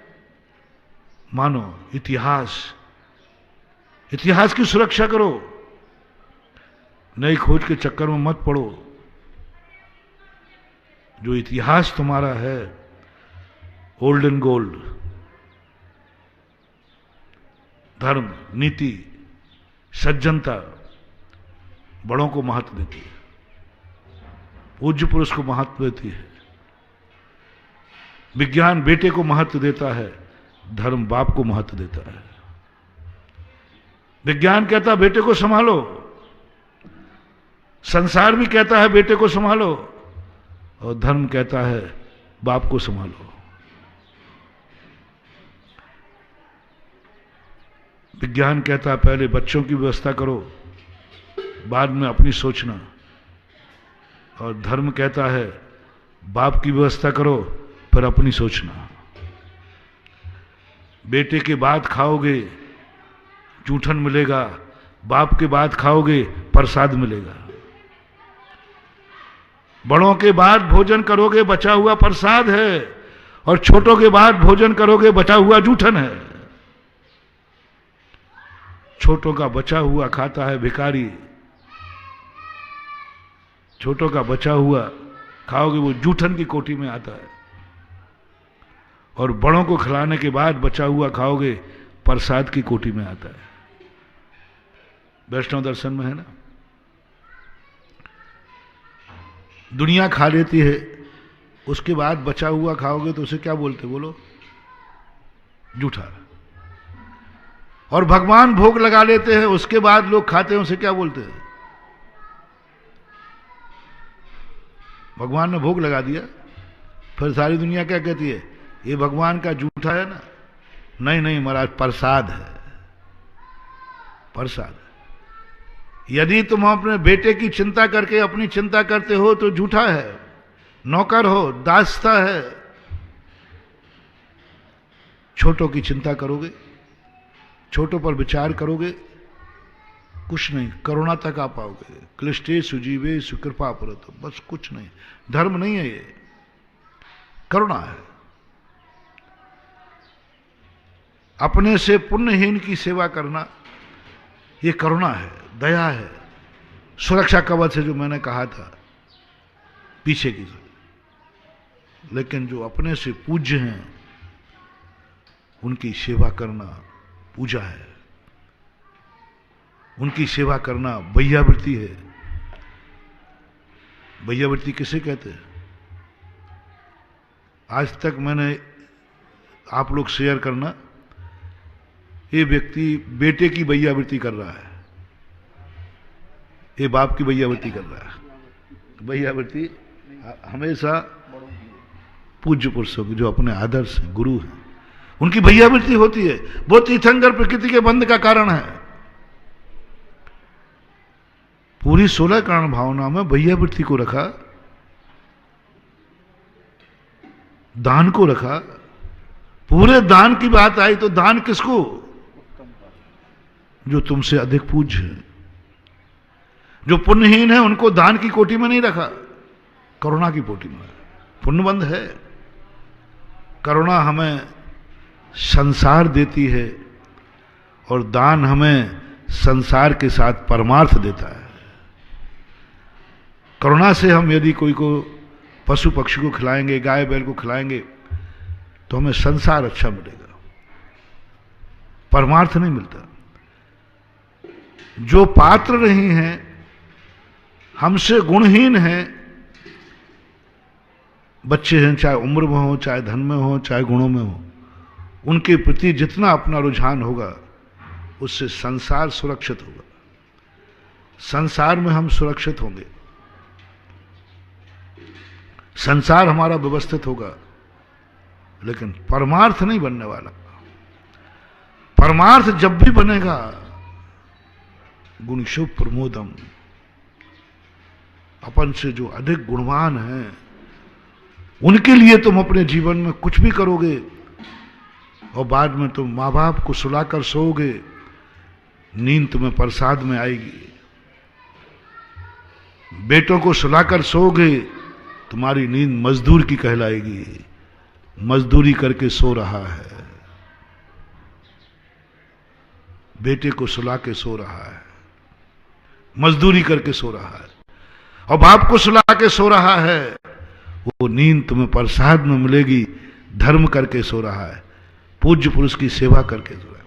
मानो। इतिहास, इतिहास की सुरक्षा करो, नई खोज के चक्कर में मत पड़ो। जो इतिहास तुम्हारा है, ओल्ड एंड गोल्ड, धर्म, नीति, सज्जनता बड़ों को महत्व देती है, पूज्य पुरुष को महत्व देती है। विज्ञान बेटे को महत्व देता है, धर्म बाप को महत्व देता है। विज्ञान कहता है बेटे को संभालो, संसार भी कहता है बेटे को संभालो, और धर्म कहता है बाप को संभालो। विज्ञान कहता है पहले बच्चों की व्यवस्था करो, बाद में अपनी सोचना। और धर्म कहता है बाप की व्यवस्था करो फिर अपनी सोचना। बेटे के बाद खाओगे जूठन मिलेगा, बाप के बाद खाओगे प्रसाद मिलेगा। बड़ों के बाद भोजन करोगे बचा हुआ प्रसाद है, और छोटों के बाद भोजन करोगे बचा हुआ जूठन है। छोटों का बचा हुआ खाता है भिखारी, छोटों का बचा हुआ खाओगे वो जूठन की कोठी में आता है। और बड़ों को खिलाने के बाद बचा हुआ खाओगे प्रसाद की कोटि में आता है। वैष्णव दर्शन में है ना, दुनिया खा लेती है, उसके बाद बचा हुआ खाओगे तो उसे क्या बोलते, बोलो, जूठा। और भगवान भोग लगा लेते हैं, उसके बाद लोग खाते हैं, उसे क्या बोलते हैं? भगवान ने भोग लगा दिया, फिर सारी दुनिया क्या कहती है, ये भगवान का जूठा है ना। नहीं नहीं महाराज, प्रसाद है, प्रसाद। यदि तुम अपने बेटे की चिंता करके अपनी चिंता करते हो तो झूठा है, नौकर हो, दास्ता है। छोटों की चिंता करोगे, छोटों पर विचार करोगे, कुछ नहीं, करुणा तक आ पाओगे। क्लिष्टे सुजीवे सुकृपा परतो, बस कुछ नहीं। धर्म नहीं है ये, करुणा है। अपने से पुण्यहीन की सेवा करना, ये करुणा है, दया है। सुरक्षा कवच है जो मैंने कहा था पीछे की। लेकिन जो अपने से पूज्य हैं उनकी सेवा करना पूजा है, उनकी सेवा करना भैयावृत्ति है। भैयावृत्ति किसे कहते हैं? आज तक मैंने, आप लोग शेयर करना, ये व्यक्ति बेटे की भैयावृत्ति कर रहा है, ये बाप की भैयावृत्ति कर रहा है। भैयावृत्ति हमेशा पूज्य पुरुषों की, जो अपने आदर्श हैं, गुरु हैं, उनकी भैयावृत्ति होती है। वो तीर्थंकर प्रकृति के बंध का कारण है। पूरी 16 कारण भावना में भैयावृत्ति को रखा, दान को रखा। पूरे दान की बात आई तो दान किसको? जो तुमसे अधिक पूज्य है, जो पुण्यहीन है, उनको दान की कोटि में नहीं रखा, करुणा की कोटि में। पुण्यबंध है। करुणा हमें संसार देती है और दान हमें संसार के साथ परमार्थ देता है। करुणा से हम यदि कोई को पशु पक्षी को खिलाएंगे, गाय बैल को खिलाएंगे, तो हमें संसार अच्छा मिलेगा, परमार्थ नहीं मिलता। जो पात्र नहीं हैं, हमसे गुणहीन हैं, बच्चे हैं, चाहे उम्र में हो, चाहे धन में हो, चाहे गुणों में हो, उनके प्रति जितना अपना रुझान होगा, उससे संसार सुरक्षित होगा। संसार में हम सुरक्षित होंगे, संसार हमारा व्यवस्थित होगा, लेकिन परमार्थ नहीं बनने वाला। परमार्थ जब भी बनेगा, गुणशो प्रमोदम, अपन से जो अधिक गुणवान हैं उनके लिए तुम अपने जीवन में कुछ भी करोगे, और बाद में तुम माँ बाप को सुलाकर सोओगे, नींद तुम्हें प्रसाद में आएगी। बेटों को सुलाकर सोओगे, तुम्हारी नींद मजदूर की कहलाएगी, मजदूरी करके सो रहा है। बेटे को सुला के सो रहा है, मजदूरी करके सो रहा है, और बाप को सुला के सो रहा है। वो नींद तुम्हें प्रसाद में मिलेगी, धर्म करके सो रहा है, पूज्य पुरुष की सेवा करके सो रहा है।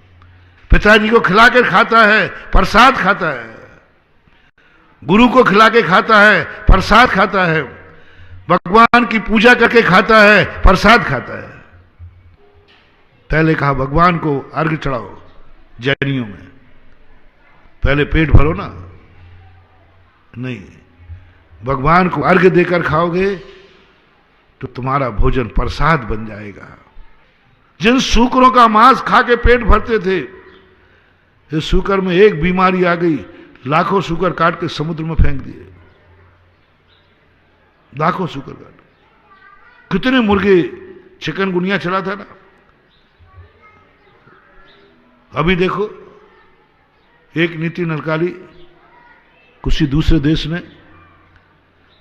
पिताजी को खिला कर खाता है, प्रसाद खाता है। गुरु को खिला के खाता है, प्रसाद खाता है। भगवान की पूजा करके खाता है, प्रसाद खाता है। पहले कहा भगवान को अर्घ्य चढ़ाओ, जैनियों में पहले पेट भरो ना, नहीं, भगवान को अर्घ्य देकर खाओगे तो तुम्हारा भोजन प्रसाद बन जाएगा। जिन सूकरों का मांस खा के पेट भरते थे, इस सूकर में एक बीमारी आ गई, लाखों सूकर काट के समुद्र में फेंक दिए। लाखों सूकर काट, कितने मुर्गे, चिकनगुनिया चला था ना। अभी देखो, एक नीति नरकाली किसी दूसरे देश ने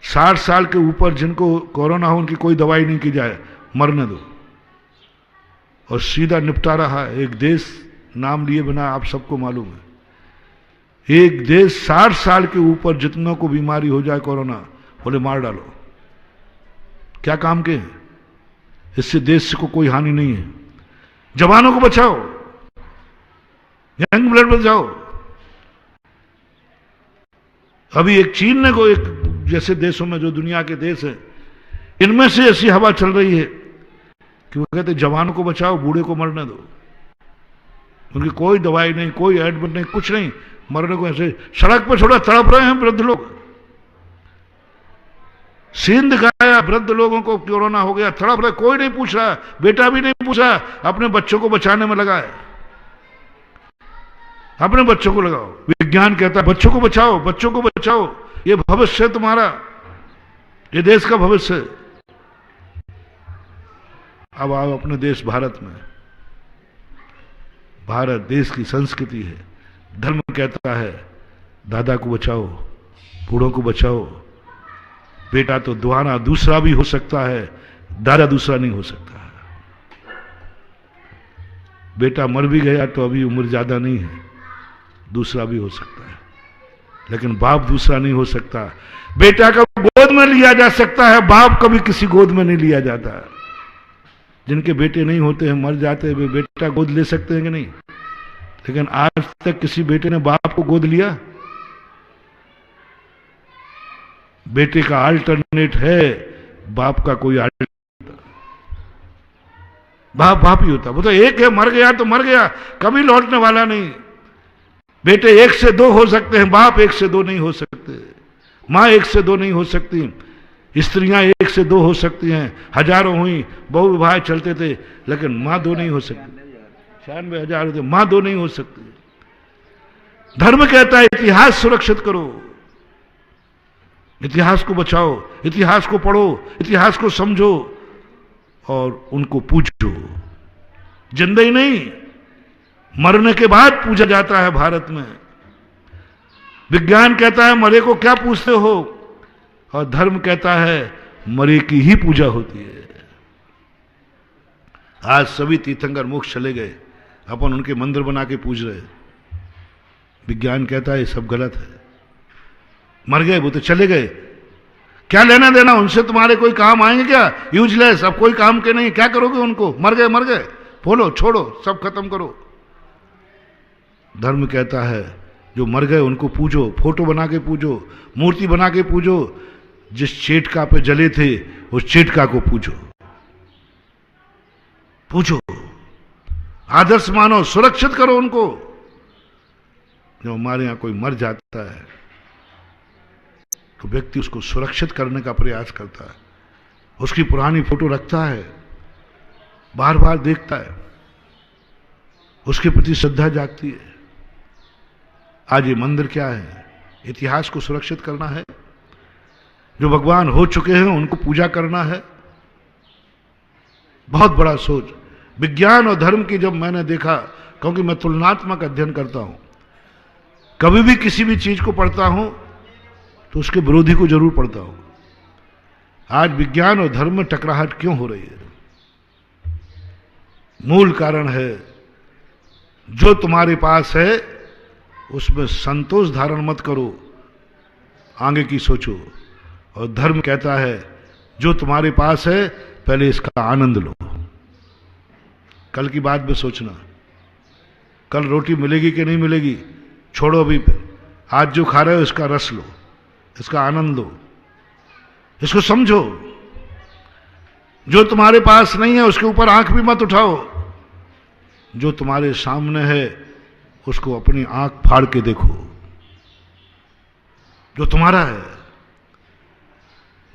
60 साल के ऊपर जिनको कोरोना हो उनकी कोई दवाई नहीं की जाए, मरने दो, और सीधा निपटा रहा है। एक देश, नाम लिए बिना आप सबको मालूम है, एक देश 60 साल के ऊपर जितनों को बीमारी हो जाए कोरोना, बोले मार डालो। क्या काम के हैं? इससे देश को कोई हानि नहीं है। जवानों को बचाओ, यंग ब्लड में जाओ। अभी एक चीन ने को एक जैसे देशों में जो दुनिया के देश हैं, इनमें से ऐसी हवा चल रही है कि वो कहते जवानों को बचाओ, बूढ़े को मरने दो। उनकी कोई दवाई नहीं, कोई एडमिट नहीं, कुछ नहीं, मरने को ऐसे सड़क पर छोड़ा तड़प रहे हैं वृद्ध लोग। सीन दिखाया, वृद्ध लोगों को कोरोना हो गया, तड़प रहे, कोई नहीं पूछ रहा, बेटा भी नहीं पूछा, अपने बच्चों को बचाने में लगा है। अपने बच्चों को लगाओ। विज्ञान कहता है बच्चों को बचाओ, बच्चों को बचाओ, ये भविष्य है तुम्हारा, ये देश का भविष्य है। अब आओ अपने देश भारत में। भारत देश की संस्कृति है। धर्म कहता है दादा को बचाओ, बूढ़ों को बचाओ। बेटा तो दोबारा दूसरा भी हो सकता है, दादा दूसरा नहीं हो सकता। बेटा मर भी गया तो अभी उम्र ज्यादा नहीं है, दूसरा भी हो सकता है, लेकिन बाप दूसरा नहीं हो सकता। बेटा का गोद में लिया जा सकता है, बाप कभी किसी गोद में नहीं लिया जाता। जिनके बेटे नहीं होते हैं, मर जाते हैं, वे बेटा गोद ले सकते हैं कि नहीं? लेकिन आज तक किसी बेटे ने बाप को गोद लिया? बेटे का अल्टरनेट है, बाप का कोई अल्टरनेट। बाप बाप ही होता। वो तो एक है, मर गया तो मर गया, कभी लौटने वाला नहीं। बेटे एक से दो हो सकते हैं, बाप एक से दो नहीं हो सकते। मां एक से दो नहीं हो सकती, स्त्रियां एक से दो हो सकती हैं। हजारों हुई, बहु विवाह चलते थे, लेकिन मां दो नहीं हो सकती। 96,000 होते, मां दो नहीं हो सकती। धर्म कहता है इतिहास सुरक्षित करो, इतिहास को बचाओ, इतिहास को पढ़ो, इतिहास को समझो और उनको पूजो। जिंदगी नहीं, मरने के बाद पूजा जाता है भारत में। विज्ञान कहता है मरे को क्या पूछते हो, और धर्म कहता है मरे की ही पूजा होती है। आज सभी तीर्थंकर मोक्ष चले गए, अपन उनके मंदिर बना के पूज रहे। विज्ञान कहता है ये सब गलत है। मर गए वो तो चले गए, क्या लेना देना उनसे? तुम्हारे कोई काम आएंगे क्या? यूजलेस, अब कोई काम के नहीं, क्या करोगे उनको? मर गए मर गए, बोलो छोड़ो, सब खत्म करो। धर्म कहता है जो मर गए उनको पूजो, फोटो बना के पूजो, मूर्ति बना के पूजो। जिस चेटका पे जले थे उस चेटका को पूजो, पूजो, आदर्श मानो, सुरक्षित करो उनको। जब हमारे यहां कोई मर जाता है तो व्यक्ति उसको सुरक्षित करने का प्रयास करता है, उसकी पुरानी फोटो रखता है, बार बार देखता है, उसके प्रति श्रद्धा जागती है। आज ये मंदिर क्या है? इतिहास को सुरक्षित करना है, जो भगवान हो चुके हैं उनको पूजा करना है। बहुत बड़ा सोच। विज्ञान और धर्म की जब मैंने देखा, क्योंकि मैं तुलनात्मक अध्ययन करता हूं, कभी भी किसी भी चीज को पढ़ता हूं तो उसके विरोधी को जरूर पढ़ता हूं। आज विज्ञान और धर्म में टकराहट क्यों हो रही है? मूल कारण है जो तुम्हारे पास है उसमें संतोष धारण मत करो, आगे की सोचो। और धर्म कहता है जो तुम्हारे पास है पहले इसका आनंद लो, कल की बात में सोचना, कल रोटी मिलेगी कि नहीं मिलेगी छोड़ो अभी पे। आज जो खा रहे हो इसका रस लो, इसका आनंद लो, इसको समझो। जो तुम्हारे पास नहीं है उसके ऊपर आंख भी मत उठाओ, जो तुम्हारे सामने है उसको अपनी आंख फाड़ के देखो। जो तुम्हारा है,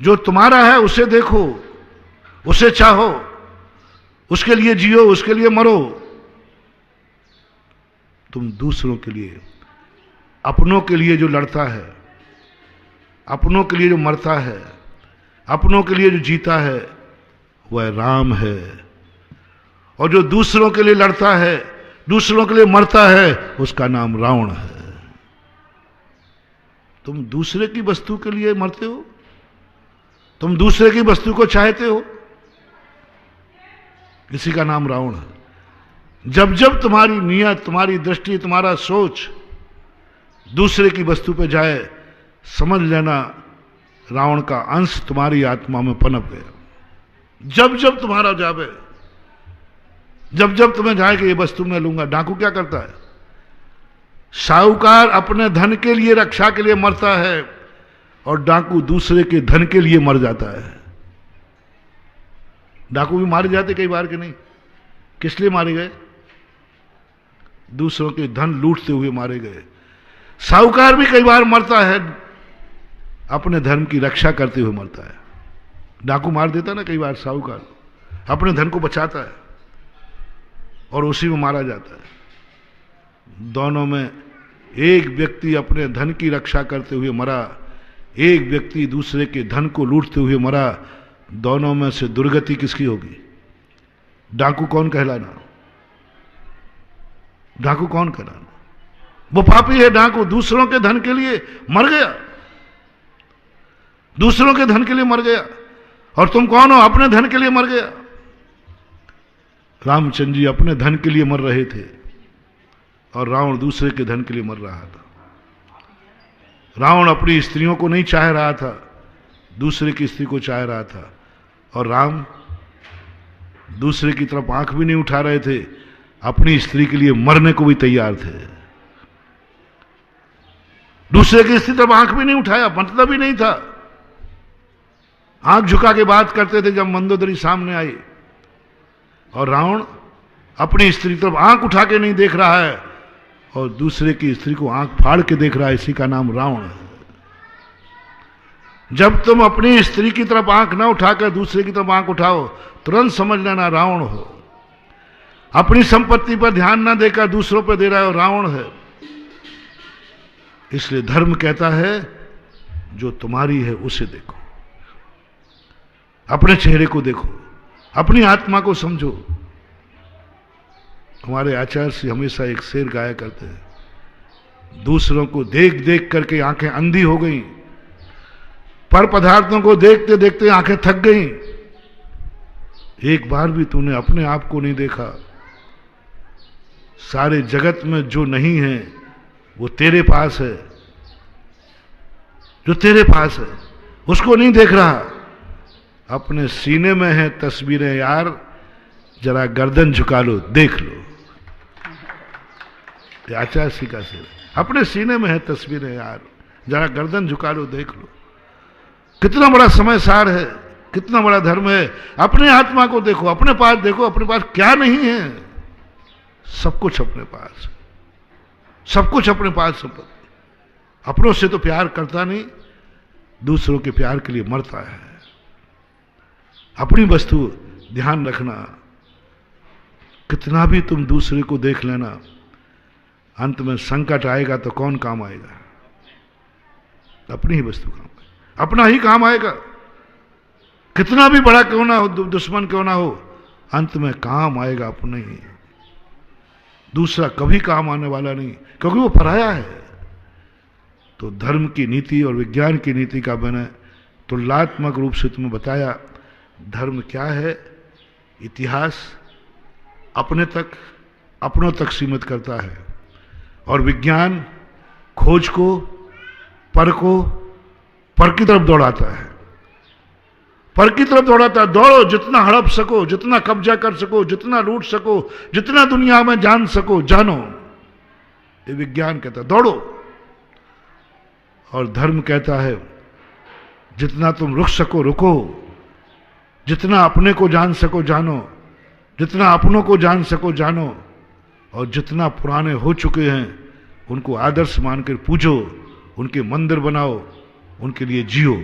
जो तुम्हारा है उसे देखो, उसे चाहो, उसके लिए जियो, उसके लिए मरो। तुम दूसरों के लिए, अपनों के लिए जो लड़ता है, अपनों के लिए जो मरता है, अपनों के लिए जो जीता है वह राम है। और जो दूसरों के लिए लड़ता है, दूसरों के लिए मरता है, उसका नाम रावण है। तुम दूसरे की वस्तु के लिए मरते हो, तुम दूसरे की वस्तु को चाहते हो, इसी का नाम रावण है। जब जब तुम्हारी नियत, तुम्हारी दृष्टि, तुम्हारा सोच दूसरे की वस्तु पे जाए, समझ लेना रावण का अंश तुम्हारी आत्मा में पनप गया। जब जब तुम्हारा जावे, जब जब तुम्हें जाए कि ये वस्तु मैं लूंगा। डाकू क्या करता है? साहूकार अपने धन के लिए, रक्षा के लिए मरता है और डाकू दूसरे के धन के लिए मर जाता है। डाकू भी मारे जाते कई बार के नहीं, किस लिए मारे गए? दूसरों के धन लूटते हुए मारे गए। साहूकार भी कई बार मरता है, अपने धर्म की रक्षा करते हुए मरता है। डाकू मार देता ना कई बार, साहूकार अपने धन को बचाता है और उसी में मारा जाता है। दोनों में एक व्यक्ति अपने धन की रक्षा करते हुए मरा, एक व्यक्ति दूसरे के धन को लूटते हुए मरा। दोनों में से दुर्गति किसकी होगी? डाकू कौन कहलाना? डाकू कौन कहलाना? वो पापी है डाकू, दूसरों के धन के लिए मर गया, दूसरों के धन के लिए मर गया। और तुम कौन हो? अपने धन के लिए मर गया। रामचंद्र जी अपने धन के लिए मर रहे थे और रावण दूसरे के धन के लिए मर रहा था। रावण अपनी स्त्रियों को नहीं चाह रहा था, दूसरे की स्त्री को चाह रहा था। और राम दूसरे की तरफ आंख भी नहीं उठा रहे थे, अपनी स्त्री के लिए मरने को भी तैयार थे। दूसरे की स्त्री तरफ आंख भी नहीं उठाया, मतलब ही नहीं था। आंख झुका के बात करते थे जब मंदोदरी सामने आई। और रावण अपनी स्त्री तरफ आंख उठा के नहीं देख रहा है और दूसरे की स्त्री को आंख फाड़ के देख रहा है। इसी का नाम रावण है। जब तुम अपनी स्त्री की तरफ आंख ना उठाकर दूसरे की तरफ आंख उठाओ, तुरंत समझ लेना रावण हो। अपनी संपत्ति पर ध्यान ना देकर दूसरों पर दे रहा है, रावण है। इसलिए धर्म कहता है जो तुम्हारी है उसे देखो, अपने चेहरे को देखो, अपनी आत्मा को समझो। हमारे आचार्य श्री हमेशा एक शेर गाया करते हैं, दूसरों को देख देख करके आंखें अंधी हो गई, पर पदार्थों को देखते देखते आंखें थक गई। एक बार भी तूने अपने आप को नहीं देखा। सारे जगत में जो नहीं है वो तेरे पास है, जो तेरे पास है उसको नहीं देख रहा। अपने सीने में है तस्वीरें यार, जरा गर्दन झुका लो देख लो। आचार्य श्री का शेर, अपने सीने में है तस्वीरें यार, जरा गर्दन झुका लो देख लो। कितना बड़ा समय सार है, कितना बड़ा धर्म है। अपने आत्मा को देखो, अपने पास देखो, अपने पास क्या नहीं है। सब कुछ अपने पास, सब कुछ अपने पास संपत्ति। अपनों से तो प्यार करता नहीं, दूसरों के प्यार के लिए मरता है। अपनी वस्तु ध्यान रखना, कितना भी तुम दूसरे को देख लेना, अंत में संकट आएगा तो कौन काम आएगा? अपनी ही वस्तु काम आएगा, अपना ही काम आएगा। कितना भी बड़ा क्यों ना हो, दुश्मन क्यों ना हो, अंत में काम आएगा अपना ही। दूसरा कभी काम आने वाला नहीं, क्योंकि वो पराया है। तो धर्म की नीति और विज्ञान की नीति का मैंने तुलनात्मक रूप से तुम्हें बताया। धर्म क्या है? इतिहास अपने तक, अपनों तक सीमित करता है, और विज्ञान खोज को, पर की तरफ दौड़ाता है, पर की तरफ दौड़ाता है। दौड़ो, जितना हड़प सको, जितना कब्जा कर सको, जितना लूट सको, जितना दुनिया में जान सको जानो। ये विज्ञान कहता है दौड़ो। और धर्म कहता है जितना तुम रुक सको रुको, जितना अपने को जान सको जानो, जितना अपनों को जान सको जानो, और जितना पुराने हो चुके हैं उनको आदर्श मानकर पूजो, उनके मंदिर बनाओ, उनके लिए जियो।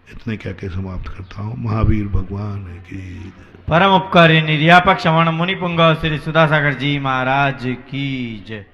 इतने क्या के समाप्त करता हूं। महावीर भगवान की परम उपकारी निर्यापक श्रवण मुनि पुंगव श्री सुधासागर जी महाराज की जय।